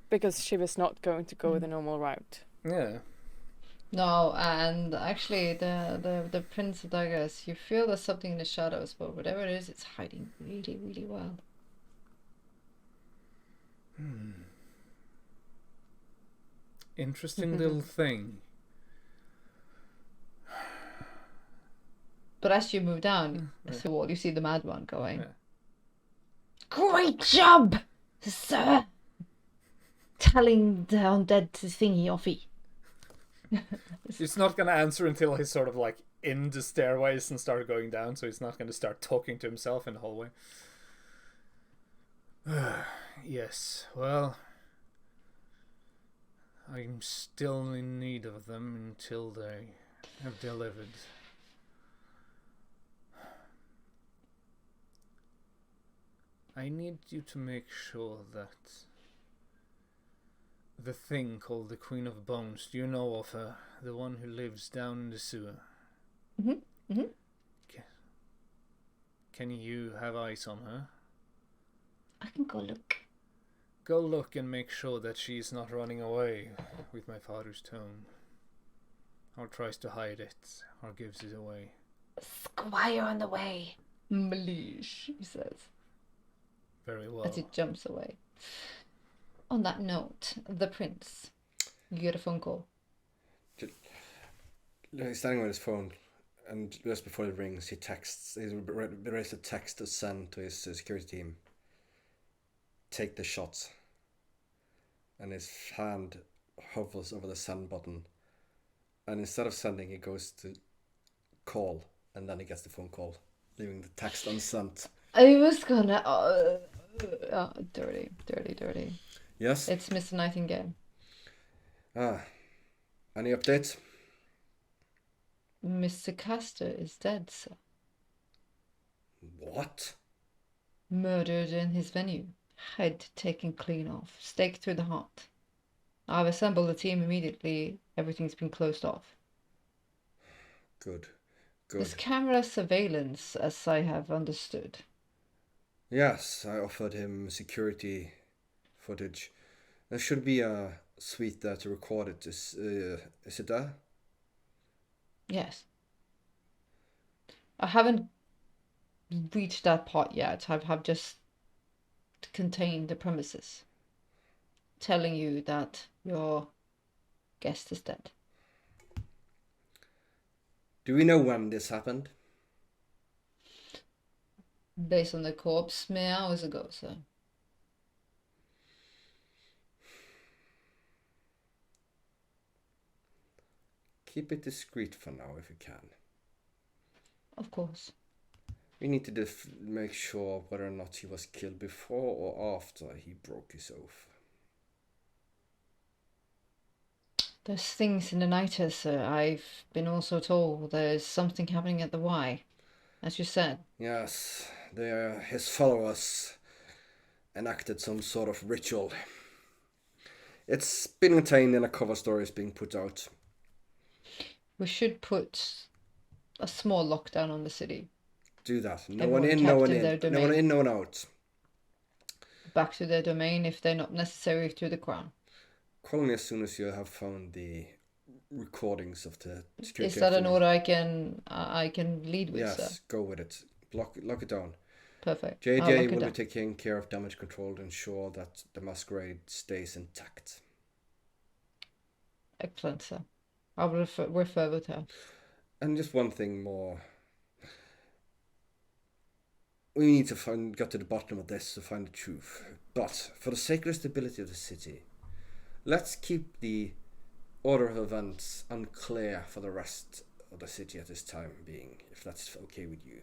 Because Shiv is not going to go the normal route. Yeah. No, and actually the Prince of Daggers, you feel there's something in the shadows, but whatever it is, it's hiding really, really well. Interesting little thing. But as you move down the wall, you see the mad one going, Yeah. "Great job, sir! Telling the undead thingy offy." He's not gonna answer until he's sort of like in the stairways and start going down, so he's not gonna start talking to himself in the hallway. Yes, well, I'm still in need of them until they have delivered. I need you to make sure that the thing called the Queen of Bones, do you know of her? The one who lives down in the sewer? Can you have eyes on her? I can go look. Go look and make sure that she's not running away with my father's tome. Or tries to hide it, or gives it away. Squire on the way. Malish, he says. Very well. As he jumps away. On that note, the prince. You get a phone call. He's standing on his phone, and just before it rings, he texts. He's raised a text to send to his security team. Take the shots. And his hand hovers over the send button. And instead of sending, he goes to call, and then he gets the phone call, leaving the text unsent. I was gonna... dirty. Yes? It's Mr. Nightingale. Any updates? Mr. Castor is dead, sir. What? Murdered in his venue. Head taken clean off. Stake through the heart. I've assembled a team immediately. Everything's been closed off. Good. There's camera surveillance, as I have understood. Yes, I offered him security footage. There should be a suite there to record it. Is it there? Yes. I haven't reached that part yet. I have just contained the premises. Telling you that your guest is dead. Do we know when this happened? Based on the corpse, many hours ago, sir. keep it discreet for now if you can. Of course. We need to make sure whether or not he was killed before or after he broke his oath. There's things in the night here, sir. I've been also told there's something happening at the Y, as you said. Yes, his followers enacted some sort of ritual. It's been contained in a cover story is being put out. We should put a small lockdown on the city. Do that. No Everyone one in, no one kept in their in. No one domain. in, no one out. Back to their domain if they're not necessary to the crown. Call me as soon as you have found the recordings of the security. Is that an order I can lead with, sir? Yes, go with it. Lock it down. Perfect. I'll JJ lock it will be down. taking care of damage control to ensure that the masquerade stays intact. Excellent, sir. I will refer with her. And just one thing more. We need to get to the bottom of this to find the truth. But for the sake of the stability of the city, let's keep the order of events unclear for the rest of the city at this time being, if that's okay with you.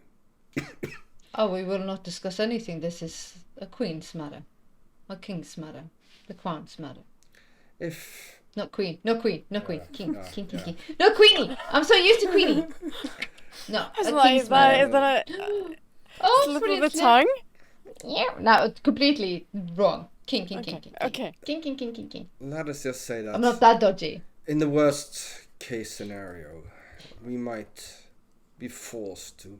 Oh, we will not discuss anything. This is a queen's matter. A king's matter. The crown's matter. If... Not queen. No queen. No queen. King. yeah, King. yeah. No queenie. I'm so used to queenie. No, It's a like, king's is matter. that Oh, slip of the brilliant. tongue? Yeah. No, completely wrong. King. Okay. King. let us just say that I'm not that dodgy. in the worst case scenario, we might be forced to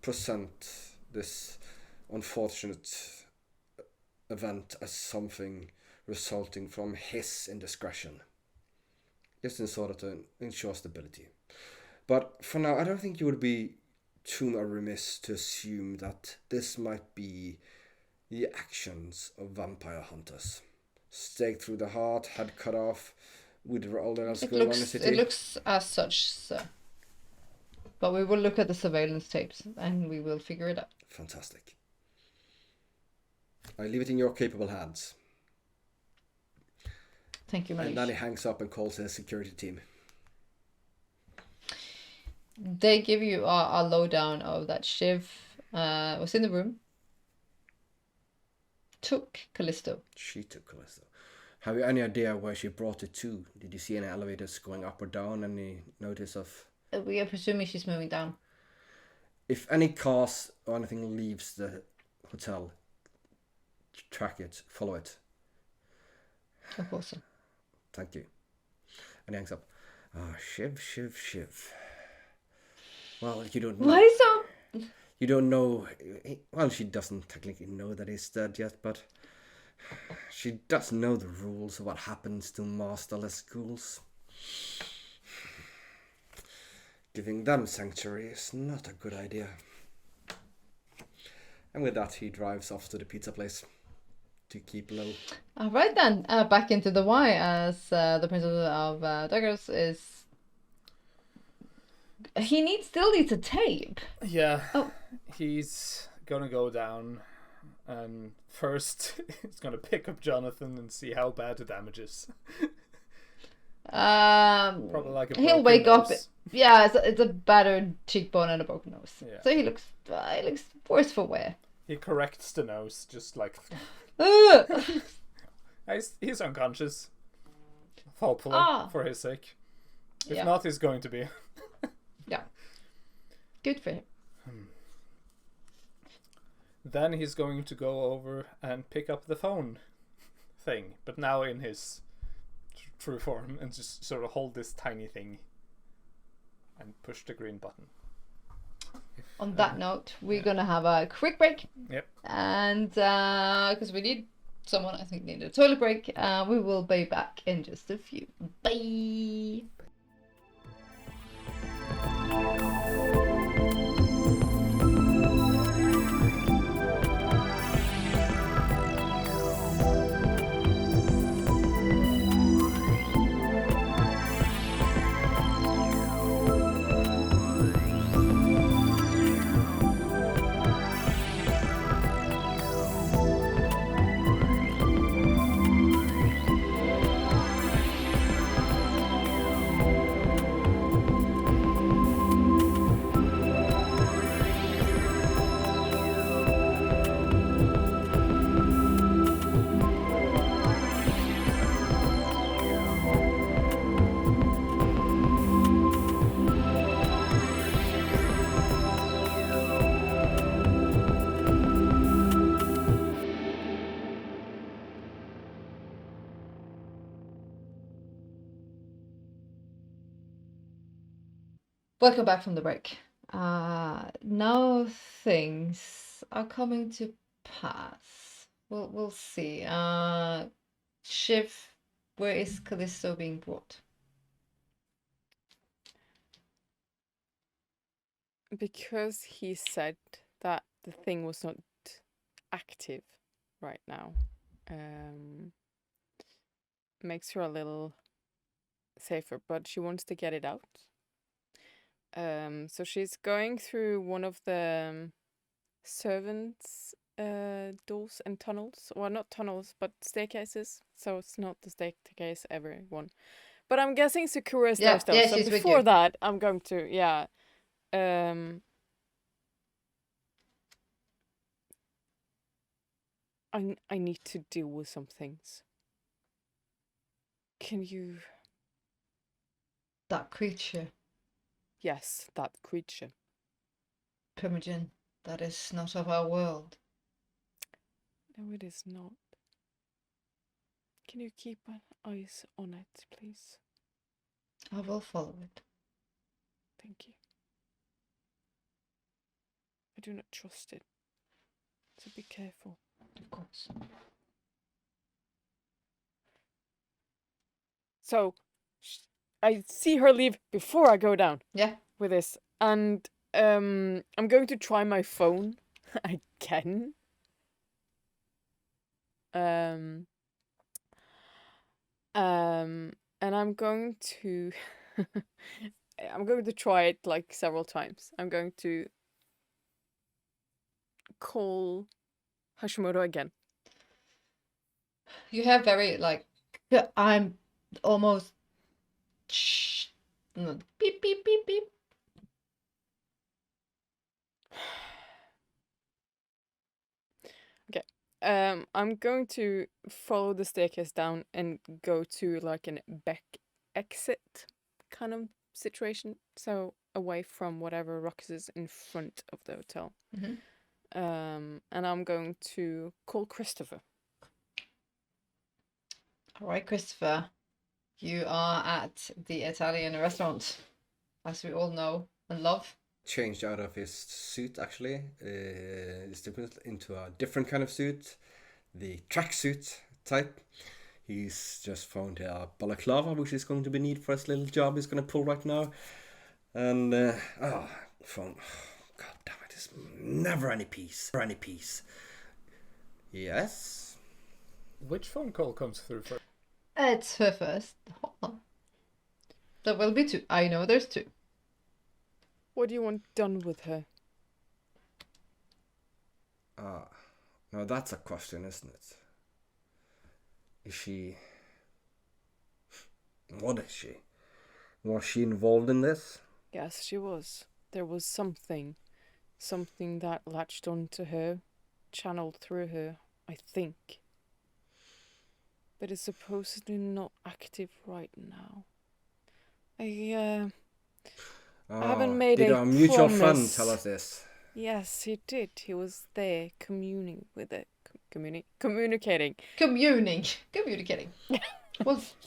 present this unfortunate event as something resulting from his indiscretion, just in order to ensure stability. But for now, I don't think you would be too remiss to assume that this might be the actions of vampire hunters. Staked through the heart, head cut off, with all else It going on in the city. looks as such, sir. But we will look at the surveillance tapes and we will figure it out. Fantastic. I leave it in your capable hands. Thank you, And Manish. then he hangs up and calls his security team. They give you a lowdown of that Shiv was in the room, took Callisto. She took Callisto. Have you any idea where she brought it to? Did you see any elevators going up or down? Any notice of... We are presuming she's moving down. If any cars or anything leaves the hotel, track it, follow it. Of course, sir. Thank you. And he hangs up. Ah, Shiv. Well, you don't know. Why so? You don't know. Well, she doesn't technically know that he's dead yet, but she does know the rules of what happens to masterless ghouls. Giving them sanctuary is not a good idea. And with that, he drives off to the pizza place to keep low. All right then, back into the Y as the principal of Douglas is. He still needs a tape. Yeah. Oh. He's gonna go down, and first he's gonna pick up Jonathan and see how bad the damage is. Probably like a He'll broken wake up. nose. Yeah, it's a battered cheekbone and a broken nose. Yeah. So he looks worse for wear. He corrects the nose, just like Ugh. he's unconscious. Hopefully, Ah. for his sake. If Yeah. not, he's going to be. Good for him. Then he's going to go over and pick up the phone thing, but now in his true form, and just sort of hold this tiny thing and push the green button. On that note, we're gonna have a quick break. Yep. And because we need someone, I think, need a toilet break. We will be back in just a few. Bye. Welcome back from the break. Now things are coming to pass. We'll see. Shiv, where is Callisto being brought? Because he said that the thing was not active right now, makes her a little safer, but she wants to get it out. So she's going through one of the servants' doors and tunnels. Well, not tunnels, but staircases. So it's not the staircase everyone. But I'm guessing Sakura is there still. Yeah, So she's with before you. that, I'm going to, yeah. I need to deal with some things. Can you... That creature, Yes, that creature. Primogen, that is not of our world. No, it is not. Can you keep an eyes on it, please? I will follow it. Thank you. I do not trust it. So be careful. Of course. So, I see her leave before I go down Yeah. with this. And I'm going to try my phone again. And I'm going to I'm going to try it like several times. I'm going to call Hashimoto again. You have very, like, I'm almost... No, beep, beep, beep, beep. Okay. I'm going to follow the staircase down and go to like an back exit kind of situation. So away from whatever ruckus is in front of the hotel. Mhm. And I'm going to call Christopher. All right, Christopher. You are at the Italian restaurant, as we all know and love. Changed out of his suit, actually. He's different into a different kind of suit, the tracksuit type. He's just found a balaclava, which is going to be needed for his little job he's going to pull right now. And, phone. God damn it, it's never any peace. Never any peace. Yes? Which phone call comes through first? It's her first. Hold on. There will be two. I know there's two. What do you want done with her? Now that's a question, isn't it? Is she... What is she? Was she involved in this? Yes, she was. There was something that latched onto her, channeled through her, I think. But it's supposedly not active right now. I haven't made did a our mutual friend promise. tell us this? Yes, he did. He was there communing with it. Communicating. Communicating.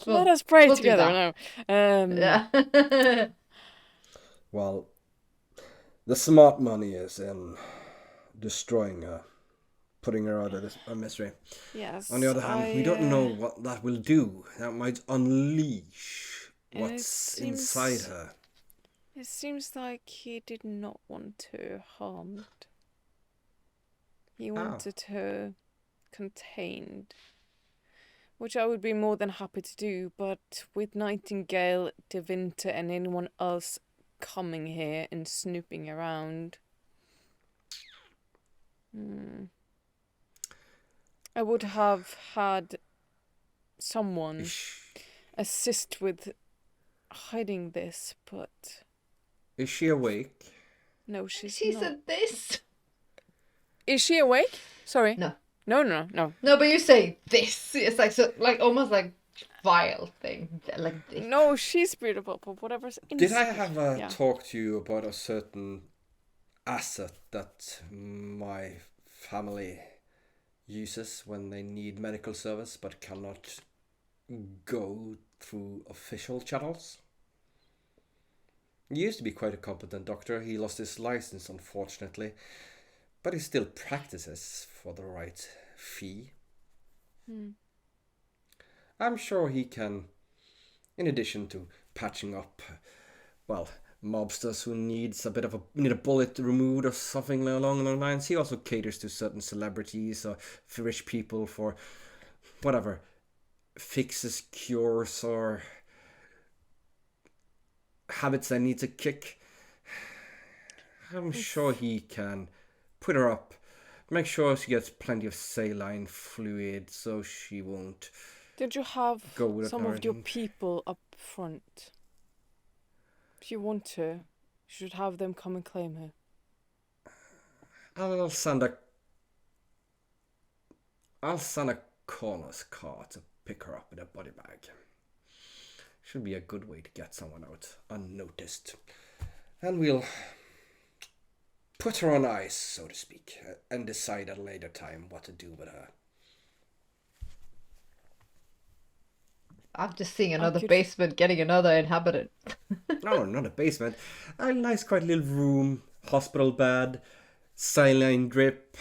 Let us pray we'll do together now. Yeah. Well, the smart money is in destroying her, putting her out of this misery. Yes. On the other hand, we don't know what that will do. That might unleash what's inside her. It seems like he did not want her harmed. He wanted her contained, which I would be more than happy to do, but with Nightingale, De Winter, and anyone else coming here and snooping around, I would have had someone assist with hiding this, but... Is she awake? No, she's She not. said this. Is she awake? Sorry. No. No. No, but you say this. It's like so, like almost like vile thing, like this. No, she's beautiful, but whatever's inside. Did I have a talk to you about a certain asset that my family uses when they need medical service but cannot go through official channels? He used to be quite a competent doctor. He lost his license, unfortunately. But he still practices for the right fee. I'm sure he can, in addition to patching up, well, mobsters who need a bullet removed or something along those lines. He also caters to certain celebrities or rich people for whatever fixes, cures, or habits that needs a kick. I'm sure he can put her up. Make sure she gets plenty of saline fluid so she won't. Did you have Go with some of your everything. people up front? If you want to, you should have them come and claim her. I'll send a coroner's car to pick her up in a body bag. Should be a good way to get someone out unnoticed. And we'll put her on ice, so to speak, and decide at a later time what to do with her. I'm just seeing another could- basement getting another inhabitant. No, not a basement. A nice, quiet little room, hospital bed, saline drip.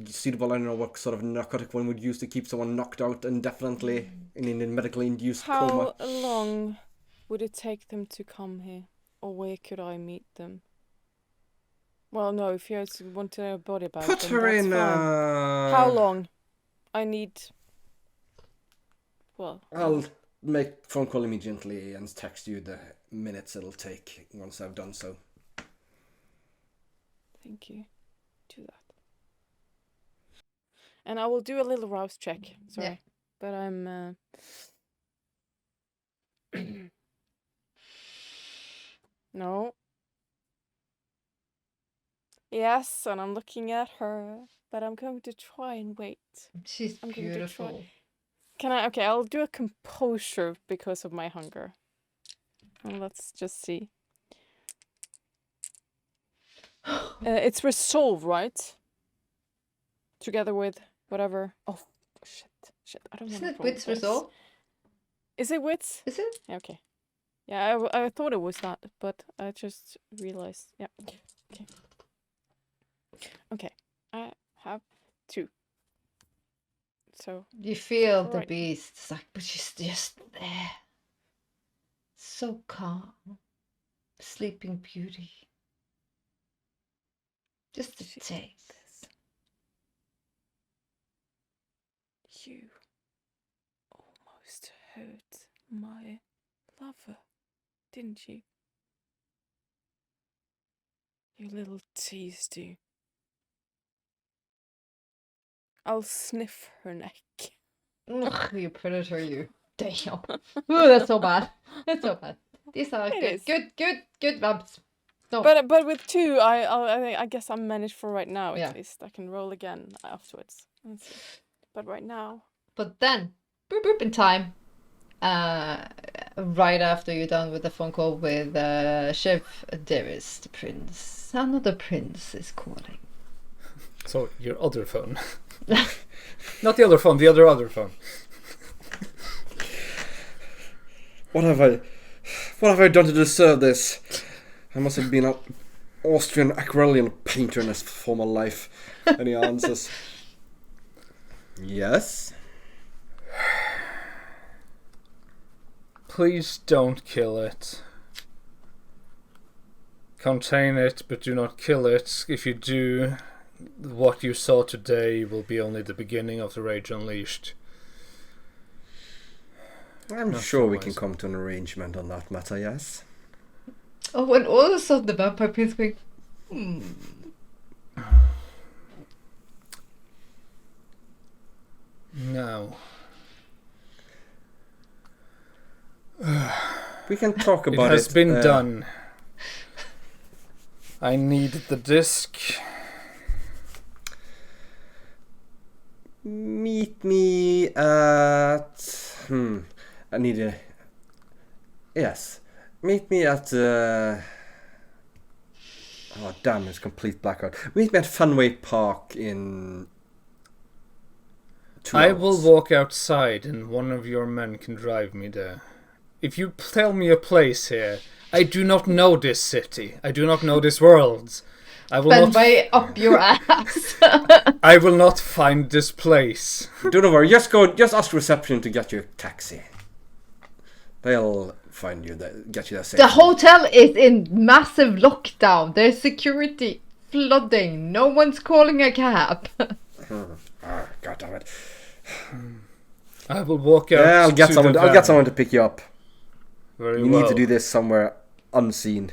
Suitable, I don't know what sort of narcotic one would use to keep someone knocked out indefinitely in a medically induced coma. How long would it take them to come here? Or where could I meet them? Well, no, if you guys want a body bag, Put then her that's in. fine. How long? I need. Well, I'll make phone call immediately and text you the minutes it'll take once I've done so. thank you. Do that. And I will do a little rouse check. Sorry. Yeah. But I'm. No. Yes, and I'm looking at her, but I'm going to try and wait. She's I'm going to try- beautiful. Can I? Okay, I'll do a composure because of my hunger. And let's just see. It's resolve, right? Together with whatever. Oh, shit! I don't want Isn't to it wits resolve? Is it wits? Is it? Okay. Yeah, I thought it was that, but I just realized. Yeah. Okay. Okay. I have 2. So You feel the Right. beast. It's like, but she's just there. So calm. Sleeping beauty. Just a She taste. you almost hurt my lover, didn't you? You little teased. I'll sniff her neck. Ugh, you predator, you. Damn. Ooh, that's so bad. That's so bad. These are It good, is. good vamps. No. But with 2, I guess I'm managed for right now. Yeah. At least I can roll again afterwards. Let's see. But right now, But then, boop boop in time. Right after you're done with the phone call with Chef, there is the prince. Another prince is calling. So your other phone. Not the other phone, the other phone. What have I done to deserve this? I must have been an Austrian aquarellian painter in this former life. And he answers, yes? Please don't kill it. Contain it, but do not kill it. If you do, what you saw today will be only the beginning of the Rage Unleashed. I'm Not sure we so can wise. come to an arrangement on that matter, yes? Oh, and all of a sudden the vampire prince going, No. We can talk It about it. has been done. I need the disc. Meet me at... I need a... Yes. Meet me at... Oh, damn, it's complete blackout. Meet me at Funway Park in... 2 I hours. will walk outside and one of your men can drive me there. if you tell me a place here, I do not know this city. I do not know this world. I will Bend not. way up your ass. I will not find this place. Don't worry, just ask reception to get you a taxi. They'll find you, get you there safely. The hotel is in massive lockdown. There's security flooding. No one's calling a cab. God damn it. I will walk out. Yeah, I'll get to someone to pick you up. Very You well. need to do this somewhere unseen.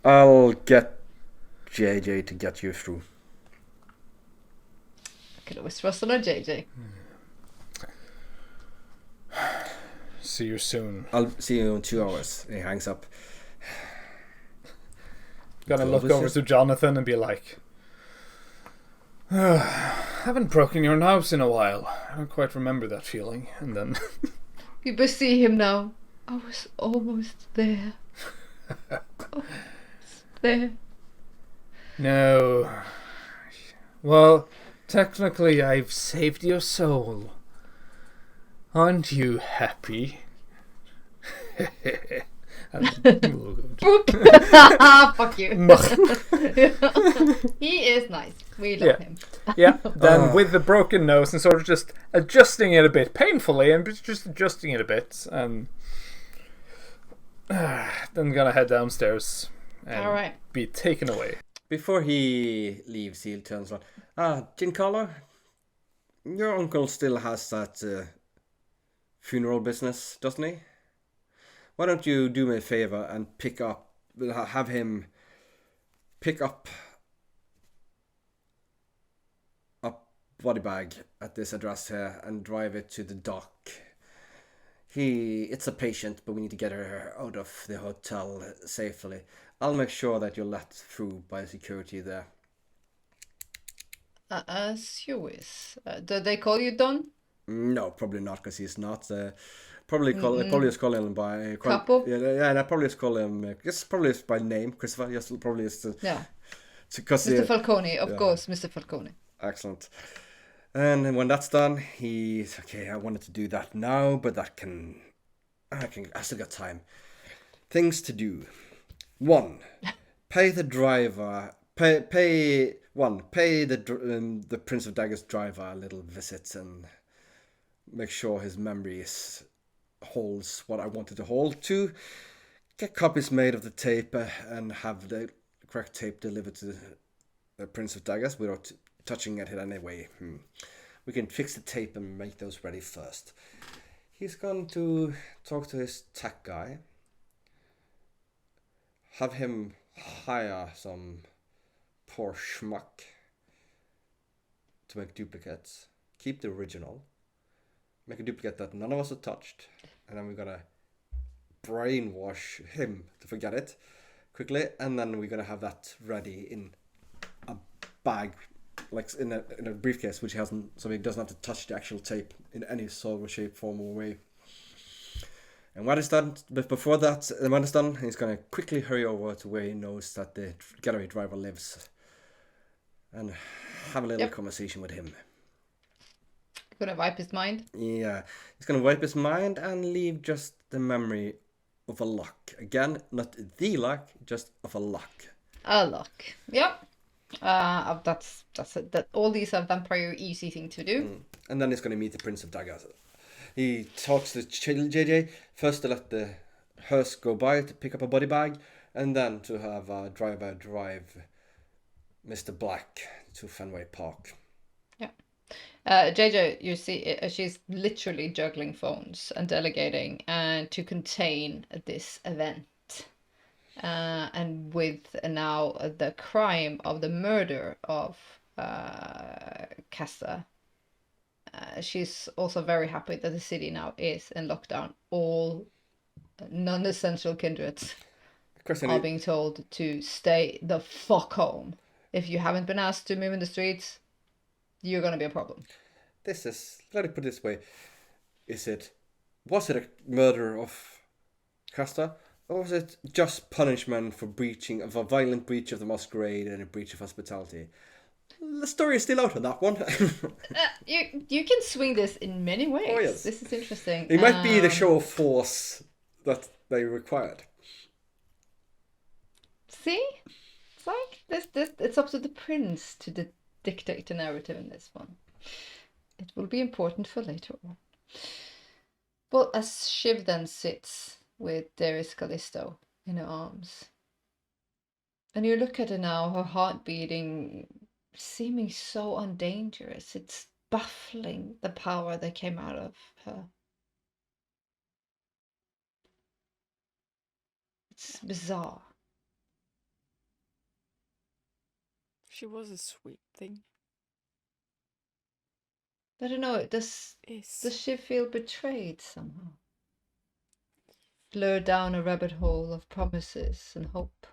I'll get JJ to get you through. Could always trust on a JJ. See you soon. I'll see you in 2 hours. He hangs up. Gonna Cool, look this over is- to Jonathan and be like, haven't broken your nose in a while. I don't quite remember that feeling. And then You must see him now. I was almost there. Almost there. no. Well, technically I've saved your soul. Aren't you happy? Boop. Fuck you. He is nice. We love him. Yeah, then with the broken nose and sort of just adjusting it a bit painfully and just adjusting it a bit, and then gonna head downstairs and All right. be taken away. Before he leaves, he turns around. Giancarlo, your uncle still has that funeral business, doesn't he? Why don't you do me a favor and have him pick up a body bag at this address here and drive it to the dock. It's a patient, but we need to get her out of the hotel safely. I'll make sure that you're let through by security there. As you wish. Did they call you Don? No, probably not, because he's not. Probably just call him by Capo? Yeah, and I probably just call him just probably just by name, Christopher. Yes, probably just Yeah. because Mr. Falcone, of course, Mr. Falcone. excellent. And when that's done, he's okay. I wanted to do that now, but I still got time. Things to do. 1, pay the driver. Pay the Prince of Daggers driver a little visit and make sure his memory holds what I wanted to hold. 2, get copies made of the tape and have the correct tape delivered to the Prince of Daggers without touching it anyway. We can fix the tape and make those ready first. He's going to talk to his tech guy. Have him hire some poor schmuck to make duplicates. Keep the original. Make a duplicate that none of us have touched. And then we're going to brainwash him to forget it quickly. And then we're going to have that ready in a bag, like in a briefcase, which he hasn't, so he doesn't have to touch the actual tape in any sort of shape, form, or way. And when it's done, but before that, when it's done, he's going to quickly hurry over to where he knows that the getaway driver lives and have a little conversation with him. Gonna wipe his mind. Yeah, he's going to wipe his mind and leave just the memory of a lock. Again, not the lock, just of a lock. A lock. Yep. That's it. That all these are vampire easy thing to do. And then he's going to meet the Prince of Daggers. He talks to JJ first to let the hearse go by to pick up a body bag, and then to have a driver drive Mr. Black to Fenway Park. Yeah. JJ, you see, she's literally juggling phones and delegating to contain this event. And with now the crime of the murder of Casta, she's also very happy that the city now is in lockdown. All non-essential kindreds are being told to stay the fuck home. If you haven't been asked to move in the streets, you're gonna be a problem. Let me put it this way. Was it a murder of Casta? Or was it just punishment for a violent breach of the masquerade and a breach of hospitality? the story is still out on that one. You can swing this in many ways. Oh, yes. This is interesting. It might be the show of force that they required. See? It's like this it's up to the prince to dictate the narrative in this one. It will be important for later on. Well, as Shiv then sits with dearest Callisto in her arms, and you look at her now, her heart beating, seeming so undangerous. It's baffling, the power that came out of her. It's bizarre. She was a sweet thing. I don't know, does she feel betrayed somehow? Lured down a rabbit hole of promises and hope?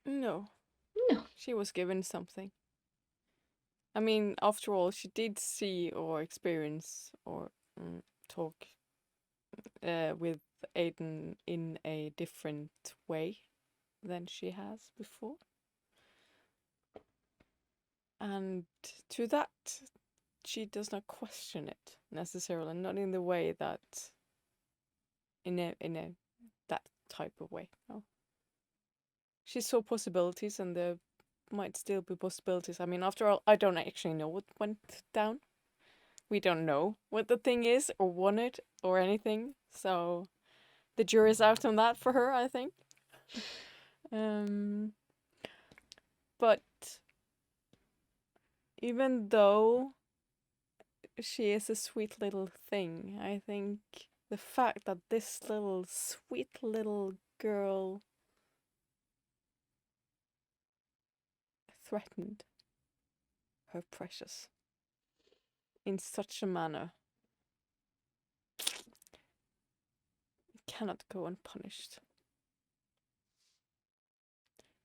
No. No. She was given something. I mean, after all, she did see or experience or talk with Aiden in a different way than she has before. And to that, she does not question it necessarily, not in the way that, in a that type of way. No. She saw possibilities, and there might still be possibilities. I mean, after all, I don't actually know what went down. We don't know what the thing is, or wanted, or anything. So, the jury's out on that for her, I think. But even though she is a sweet little thing, I think the fact that this little sweet little girl threatened her precious in such a manner cannot go unpunished.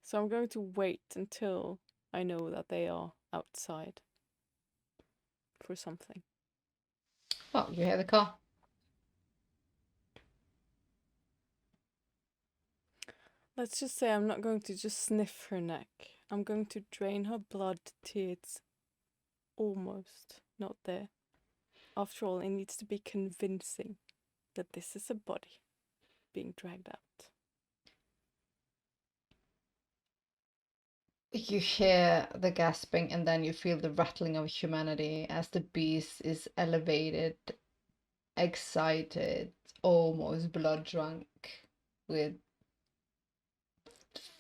So I'm going to wait until I know that they are outside for something. Oh, you hear the car. Let's just say I'm not going to just sniff her neck. I'm going to drain her blood till it's almost not there. After all, it needs to be convincing that this is a body being dragged out. You hear the gasping, and then you feel the rattling of humanity as the beast is elevated, excited, almost blood drunk with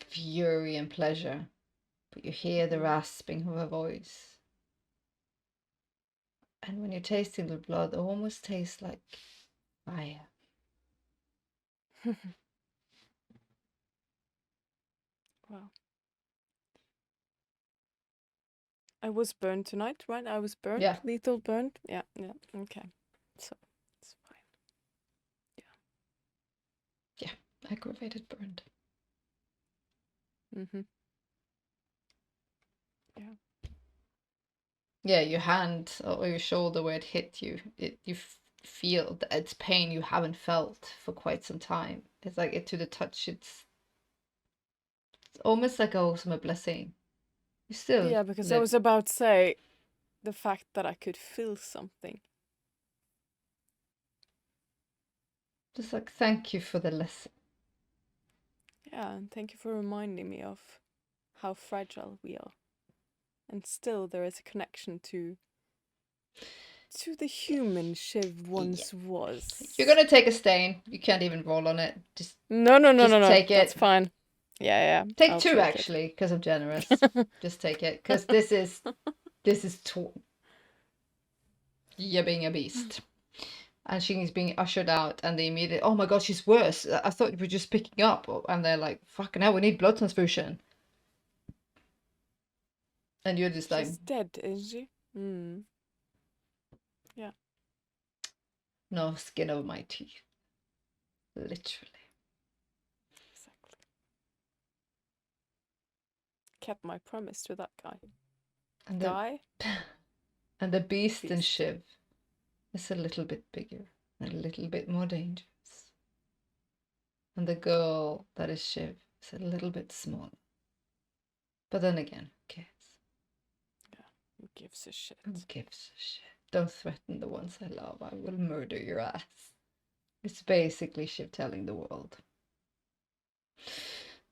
fury and pleasure. But you hear the rasping of her voice. And when you're tasting the blood, it almost tastes like fire. Wow. I was burned tonight, right? I was burned? Yeah. Lethal burned? Yeah, okay. So, it's fine. Yeah, aggravated burned. Mm-hmm. Yeah. Yeah, your hand or your shoulder where it hit you, you feel that it's pain you haven't felt for quite some time. It's like to the touch, it's almost like a blessing. You still Yeah, because I live. was about to say the fact that I could feel something. Just like, thank you for the lesson. Yeah, and thank you for reminding me of how fragile we are. And still there is a connection to the human Shiv once was. You're gonna take a stain. You can't even roll on it. Just No. take it. That's fine. Yeah. Take I'll two, take actually, because I'm generous. Just take it, because this is you're being a beast. And she's being ushered out, and they immediately, oh my god, she's worse. I thought you were just picking up. And they're like, fucking hell, we need blood transfusion. And you're just like, She's dead, isn't she? Yeah. no skin over my teeth. Literally. Exactly. Kept my promise to that guy. And Guy? the beast in Beast. Shiv is a little bit bigger, and a little bit more dangerous. And the girl that is Shiv is a little bit smaller. But then again, who cares? Who gives a shit? Who gives a shit? Don't threaten the ones I love. I will murder your ass. It's basically Shiv telling the world.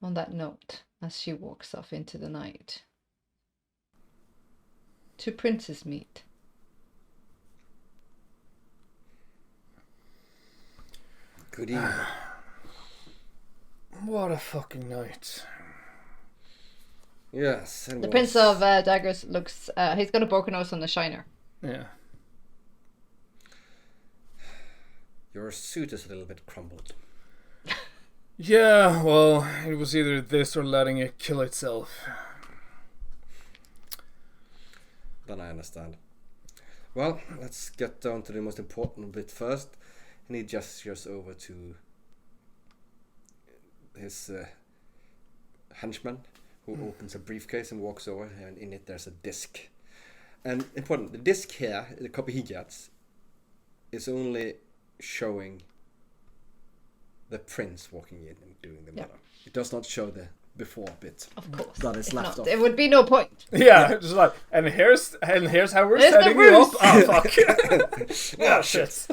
On that note, as she walks off into the night, two princes meet. Good evening. What a fucking night. Yes, and The Prince of Daggers looks, he's got a broken nose on the Shiner. Yeah. Your suit is a little bit crumbled. Yeah, well, it was either this or letting it kill itself. Then I understand. Well, let's get down to the most important bit first. And he gestures over to his henchman, who opens a briefcase and walks over, and in it there's a disc. And important, the disc here, the copy he gets, is only showing the prince walking in and doing the murder. It does not show the before bit. Of course. That is If left not, off. there would be no point. Yeah, just like, and here's how we're There's the setting you up. ruse. Oh fuck. Oh shit.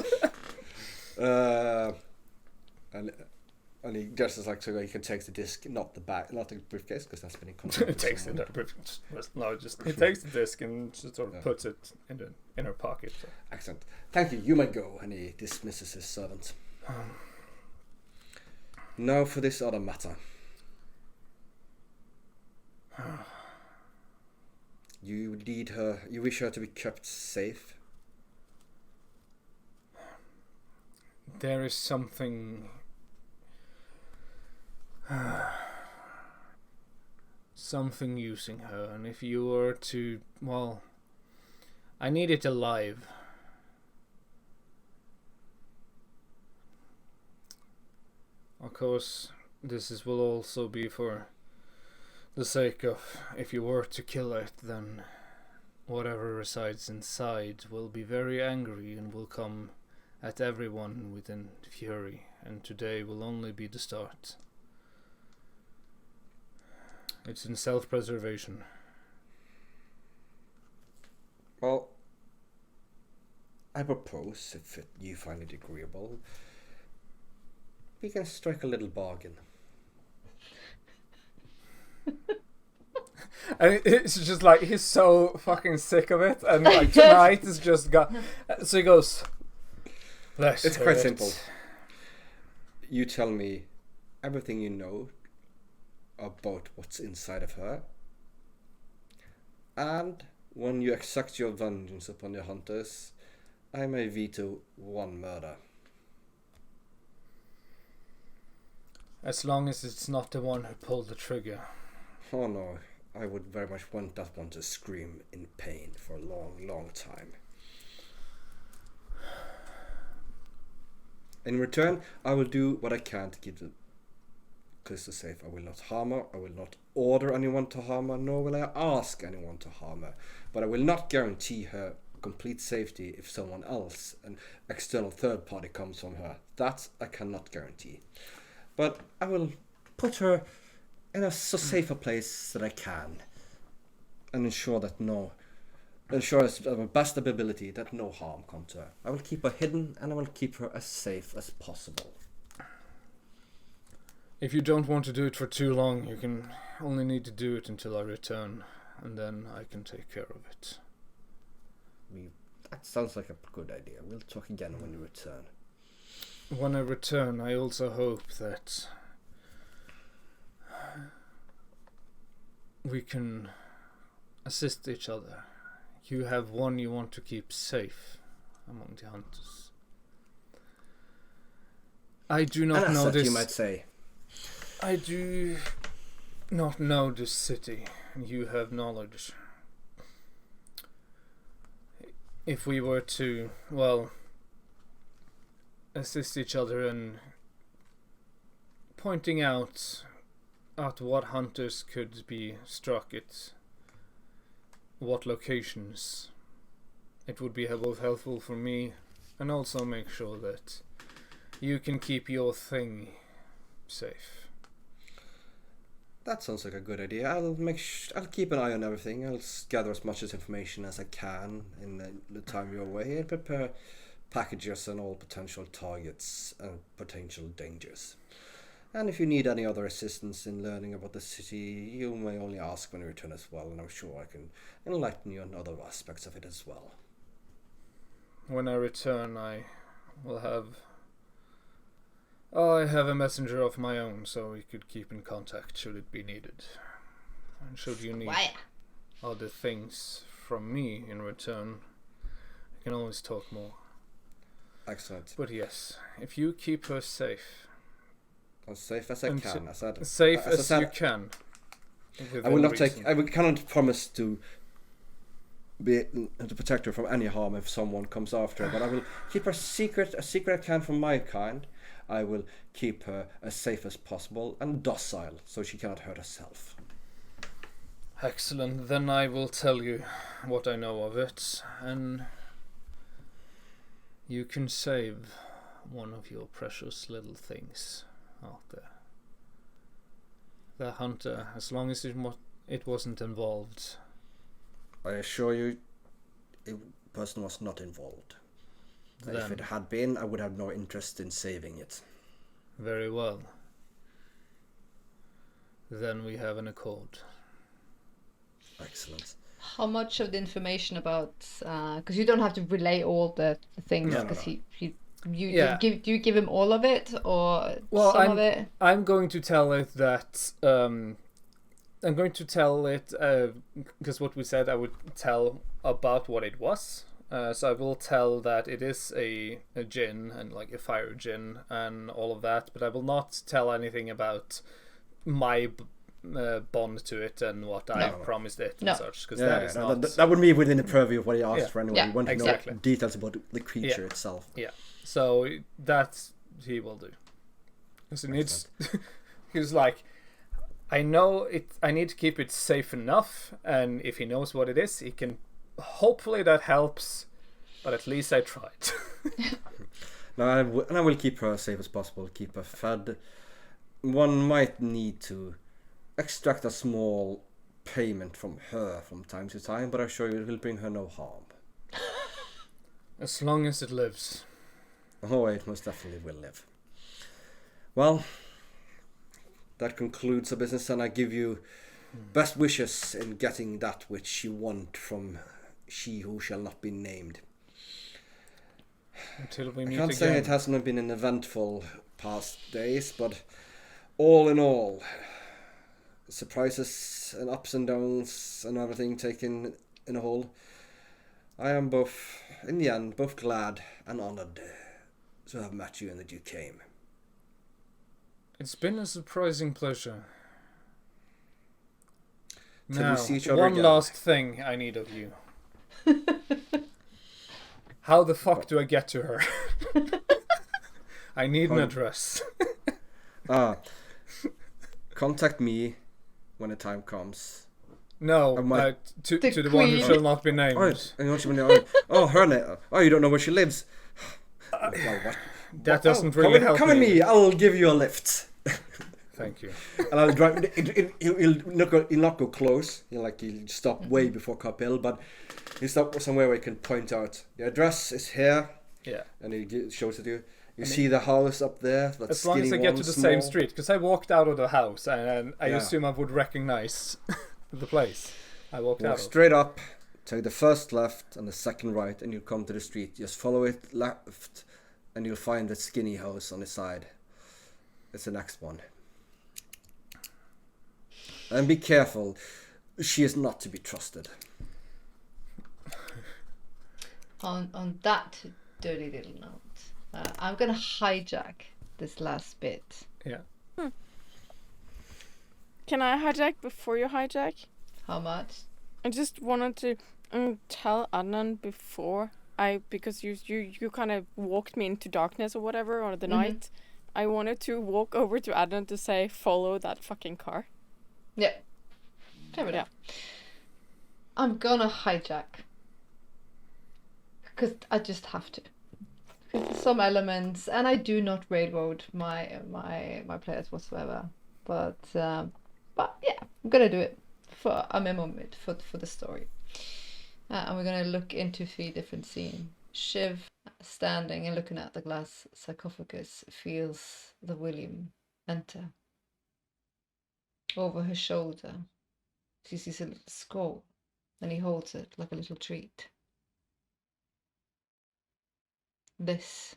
And he gestures like so he can take the disc, not the bag, not the briefcase, because that's been in contact. It takes it. No, just he takes the disc and just sort of puts it in the inner pocket. So. Excellent. Thank you. You may go. And he dismisses his servant. Now for this other matter. You need her. You wish her to be kept safe. There is something. Something using her, and if you were to, well, I need it alive. Of course, will also be for the sake of, if you were to kill it, then whatever resides inside will be very angry and will come at everyone within fury, and today will only be the start. It's in self-preservation. Well, I propose, if you find it agreeable, we can strike a little bargain. And it's just like, he's so fucking sick of it, and like tonight is just got. So he goes, It's quite simple. You tell me everything you know about what's inside of her, and when you exact your vengeance upon your hunters, I may veto one murder. As long as it's not the one who pulled the trigger. Oh no, I would very much want that one to scream in pain for a long, long time. In return, I will do what I can to keep the crystal safe. I will not harm her, I will not order anyone to harm her, nor will I ask anyone to harm her. But I will not guarantee her complete safety if someone else, an external third party, comes from her. That I cannot guarantee. But I will put her in a so safe a place that I can, and ensure as to my best ability that no harm comes to her. I will keep her hidden, and I will keep her as safe as possible. If you don't want to do it for too long, you can only need to do it until I return, and then I can take care of it. That sounds like a good idea. We'll talk again when you return. When I return, I also hope that we can assist each other. You have one you want to keep safe among the hunters. I do not know this. You might say. I do not know this city, and you have knowledge. If we were to, well, assist each other in pointing out at what hunters could be struck at what locations, it would be both helpful for me and also make sure that you can keep your thing safe. That sounds like a good idea. I'll keep an eye on everything. I'll gather as much information as I can in the time you're away and prepare packages on all potential targets and potential dangers. And if you need any other assistance in learning about the city, you may only ask when you return as well, and I'm sure I can enlighten you on other aspects of it as well. When I return, I will have... I have a messenger of my own, so we could keep in contact should it be needed. And should you need other things from me in return, I can always talk more. Excellent. But yes, if you keep her safe... As safe as I can. Safe as you can. I will not take... I cannot promise to protect her from any harm if someone comes after her, but I will keep her secret I can from my kind. I will keep her as safe as possible and docile so she cannot hurt herself. Excellent. Then I will tell you what I know of it, and you can save one of your precious little things out there. The hunter, as long as it wasn't involved. I assure you, the person was not involved. If it had been, I would have no interest in saving it. Very well. Then we have an accord. Excellent. How much of the information about... Because you don't have to relay all the things, because do you give him all of it, or some of it? I'm going to tell it that... I'm going to tell it, because what we said, I would tell about what it was. So I will tell that it is a djinn, and like a fire djinn and all of that, but I will not tell anything about my bond to it and what I promised it and such, because that would be within the purview of what he asked for anyway. Yeah, you want to exactly. know details about the creature itself. Yeah, so that he will do. Because it needs... He's like, I know it. I need to keep it safe enough, and if he knows what it is, he can... Hopefully that helps, but at least I tried. No, I will keep her as safe as possible, keep her fed. One might need to extract a small payment from her from time to time, but I assure you it will bring her no harm. As long as it lives. Oh, it most definitely will live. Well, that concludes the business, and I give you best wishes in getting that which you want from she who shall not be named. Until we meet I can't again. say it hasn't been an eventful past days, but all in all, surprises and ups and downs and everything taken in a whole, I am both, in the end, both glad and honoured to have met you and that you came. It's been a surprising pleasure. Till Now, we see each other one again. last thing I need of you. How the fuck do I get to her? I need an address. Contact me when the time comes. No, to the one who shall not be named. Her name. Oh, you don't know where she lives. Well, what? That doesn't really help Come with me. I'll give you a lift. Thank you. And I'll drive. He'll not go close. He'll stop way before Cup Hill, but he'll stop somewhere where he can point out the address is here. Yeah. And he shows it to you. You see the house up there. That as long as I get to the same street, because I walked out of the house and I assume I would recognize the place. I walk straight up, take the first left and the second right, and you'll come to the street. Just follow it left, and you'll find the skinny house on the side. It's the next one. And be careful, she is not to be trusted. On that dirty little note, I'm gonna hijack this last bit. Yeah. Can I hijack before you hijack? How much? I just wanted to tell Adnan before because you kind of walked me into darkness or whatever or the night. I wanted to walk over to Adnan to say follow that fucking car. Yeah. Fair enough. I'm gonna hijack. Because I just have to. Some elements, and I do not railroad my players whatsoever. But But yeah, I'm gonna do it for a moment for the story. And we're gonna look into 3 different scenes. Shiv, standing and looking at the glass sarcophagus, feels the William enter. Over her shoulder, she sees a little scroll, and he holds it like a little treat. This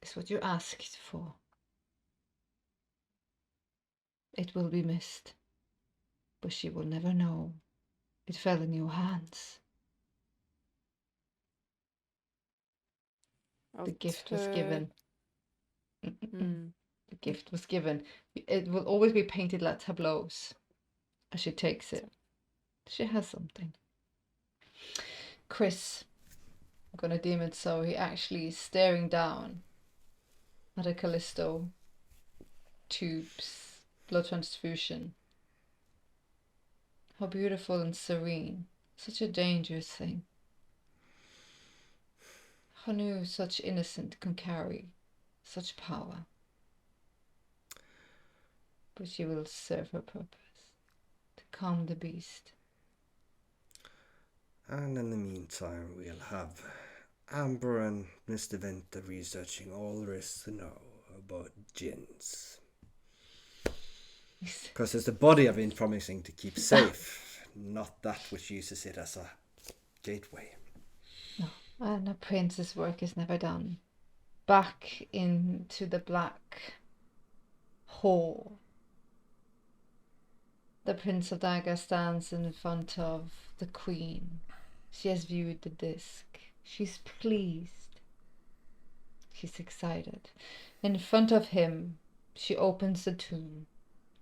is what you asked for. It will be missed, but she will never know. It fell in your hands. I'll The gift was turn- given. Hmm. The gift was given. It will always be painted like tableaus as she takes it. She has something. Chris, I'm gonna deem it so, he actually is staring down at a Callisto tubes, blood transfusion. How beautiful and serene. Such a dangerous thing. Who knew such innocent can carry such power? But she will serve her purpose, to calm the beast. And in the meantime, we'll have Amber and Mr. Venter researching all there is to know about gins. Because it's the body I've been promising to keep safe, not that which uses it as a gateway. No, and a prince's work is never done. Back into the black hole. The Prince of Dagger stands in front of the Queen. She has viewed the disc. She's pleased. She's excited. In front of him, she opens the tomb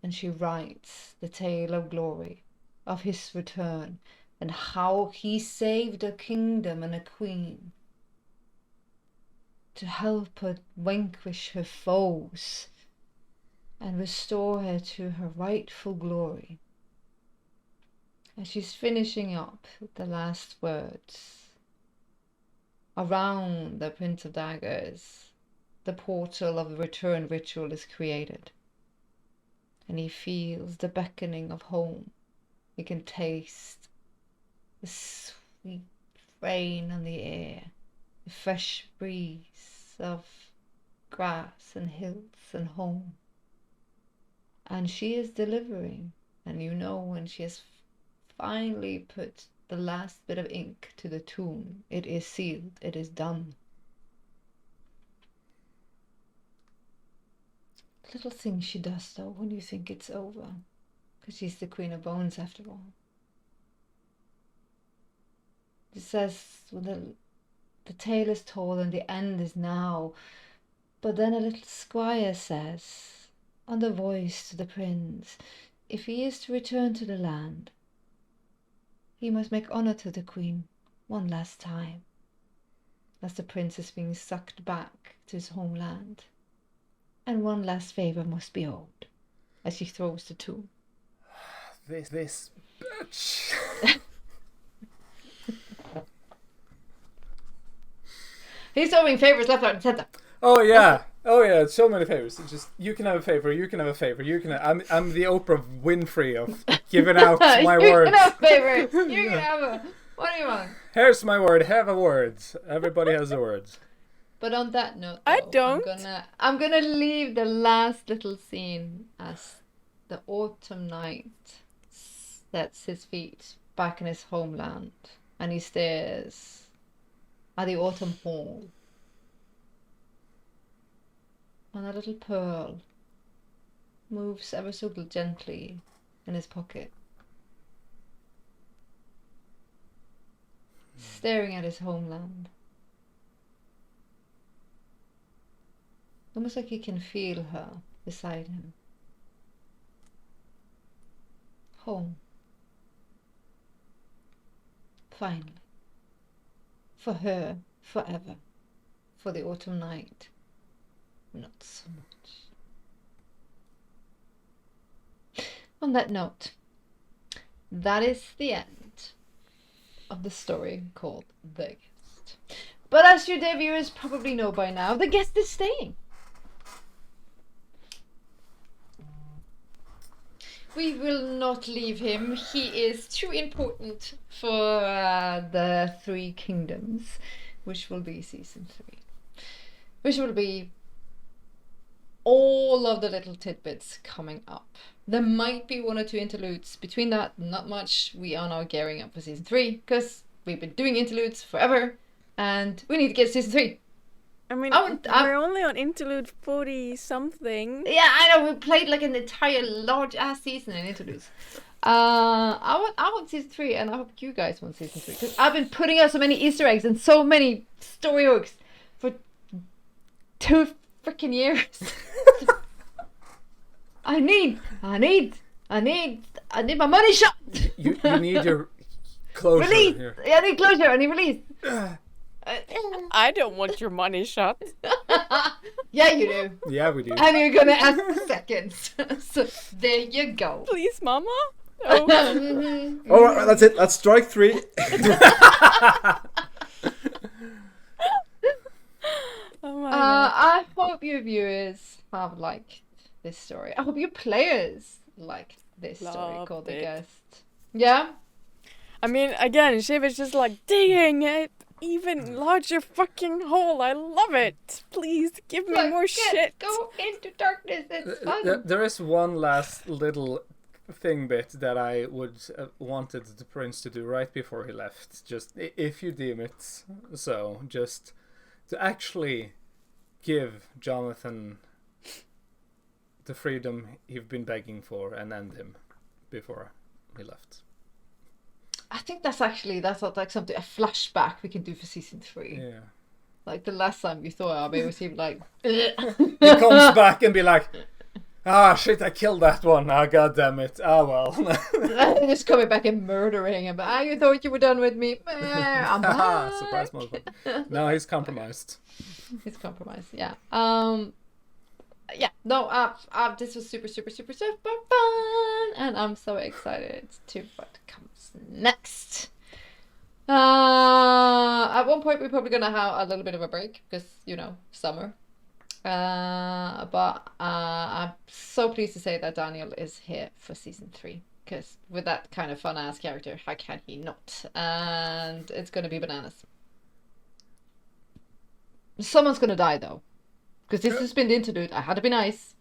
and she writes the tale of glory, of his return, and how he saved a kingdom and a queen to help her vanquish her foes and restore her to her rightful glory. And she's finishing up the last words. Around the Prince of Daggers, the portal of the return ritual is created. And he feels the beckoning of home. He can taste the sweet rain on the air, the fresh breeze of grass and hills and home. And she is delivering, and you know when she has finally put the last bit of ink to the tomb, it is sealed, it is done. Little thing she does though when you think it's over, because she's the Queen of Bones after all. It says when the tale is told and the end is now, but then a little squire says, on the voice to the prince, if he is to return to the land, he must make honor to the queen one last time, as the prince is being sucked back to his homeland. And one last favor must be owed, as she throws the tomb. This bitch. He's throwing favors left, right, and center. Oh yeah, so many favors. It's just you can have a favor, you can have a favor, you can. I'm the Oprah Winfrey of giving out my words. You can have a favor. You can have a. What do you want? Here's my word. Have a word. Everybody has a word. But on that note, though, I don't. I'm gonna leave the last little scene as the autumn night sets his feet back in his homeland, and he stares at the autumn hall. And a little pearl moves ever so gently in his pocket, staring at his homeland. Almost like he can feel her beside him. Home. Finally. For her, forever. For the autumn night. Not so much. On that note, that is the end of the story called The Guest. But as you dear viewers probably know by now, the guest is staying. we will not leave him. He is too important for the Three Kingdoms, which will be season 3. Which will be all of the little tidbits coming up. There might be 1 or 2 interludes. Between that, not much. We are now gearing up for season 3 because we've been doing interludes forever and we need to get to season 3. I mean, I'm- we're only on interlude 40 something. Yeah, I know, we played like an entire large ass season in interludes. I want season 3 and I hope you guys want season 3 because I've been putting out so many Easter eggs and so many story hooks for 2 freaking years. I need my money shot. You need your closure Release. here. Yeah, I need closure. I need release. I don't want your money shot. Yeah, you do. Yeah, we do. And you're gonna ask for seconds. So there you go. Please, Mama. Oh. Mhm. All right, that's it. That's strike 3. Oh my god. I hope your viewers have liked this story. I hope your players like this story Loved called The it. Guest. Yeah? I mean, again, she was just like digging it even larger fucking hole. I love it. Please give me Like, more yes, shit. Go into darkness. It's fun. There is one last little thing bit that I would wanted the prince to do right before he left. Just if you deem it so, just to actually give Jonathan the freedom he've been begging for and end him before he left. I think that's not like something, a flashback we can do for season 3. Yeah. Like the last time we saw him, it was him like... He comes back and be like, ah, shit, I killed that one. Ah, god damn it. Ah, well. Just coming back and murdering him. Ah, you thought you were done with me. I'm back. Surprise, motherfucker. No, he's compromised. It's compromised, yeah. Yeah, no, this was super, super, super, super fun, and I'm so excited to what comes next. At one point, we're probably gonna have a little bit of a break because summer. But I'm so pleased to say that Daniel is here for season 3 because with that kind of fun ass character, how can he not? And it's gonna be bananas. Someone's gonna die though. Because this has been the interlude. I had to be nice.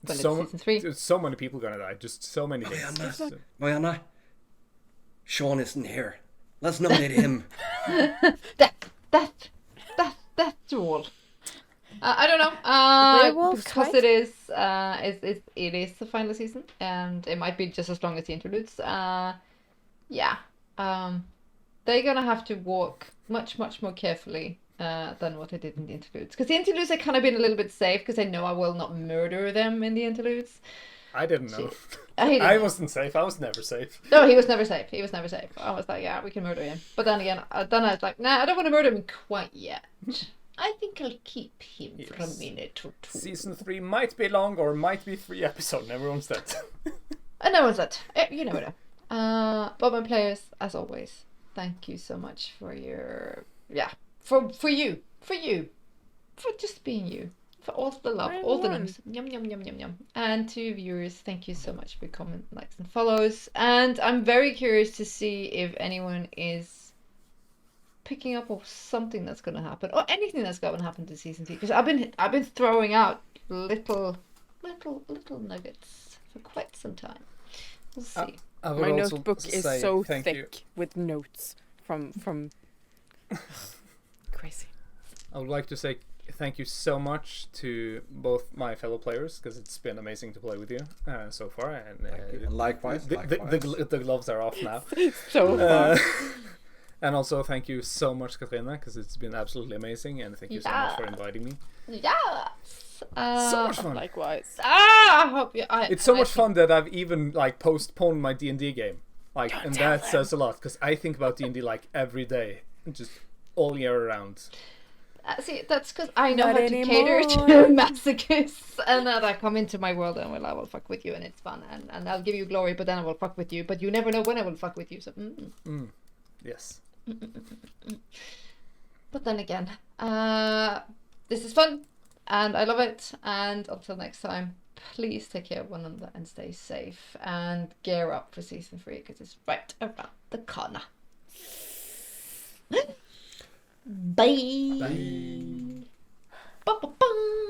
But it's season 3. There's so many people gonna die. Just so many things. Mariana, Sean isn't here. Let's nominate him. That's all. I don't know. Werewolf Because fight? it is the final season, and it might be just as long as the interludes. Yeah. They're gonna have to walk much, much more carefully than what I did in the interludes. Because the interludes have kind of been a little bit safe because I know I will not murder them in the interludes. I didn't know. I wasn't safe. I was never safe. No, he was never safe. I was like, yeah, we can murder him. But then again, I was like, nah, I don't want to murder him quite yet. I think I'll keep him for a minute or 2. Season 3 might be long or might be 3 episodes. Everyone's dead. And no one's that. You never know. But my players, as always, thank you so much for your for you, for just being you, for all the love, all the names, yum yum yum yum yum. And to viewers, thank you so much for comment, likes, and follows. And I'm very curious to see if anyone is picking up on something that's going to happen or anything that's going to happen to season 3. Because I've been throwing out little nuggets for quite some time. We'll see. I would My also notebook is say so thank thick you. with notes from crazy. I would like to say thank you so much to both my fellow players because it's been amazing to play with you so far. And Likewise. the gloves are off now. So fun. And also thank you so much, Katrina, because it's been absolutely amazing. And thank you so much for inviting me. Yes. So much fun. Likewise. I hope you. It's so much fun that I've even postponed my D&D game. And that says a lot because I think about D&D every day, just all year around. See, that's because I know Not how to cater anymore. to masochists, and that I come into my world and I will fuck with you, and it's fun, and I'll give you glory, but then I will fuck with you, but you never know when I will fuck with you. So. Yes. But then again, this is fun, and I love it. And until next time, please take care of one another and stay safe. And gear up for season 3 because it's right around the corner. Bye. Bye. Ba-ba-bum.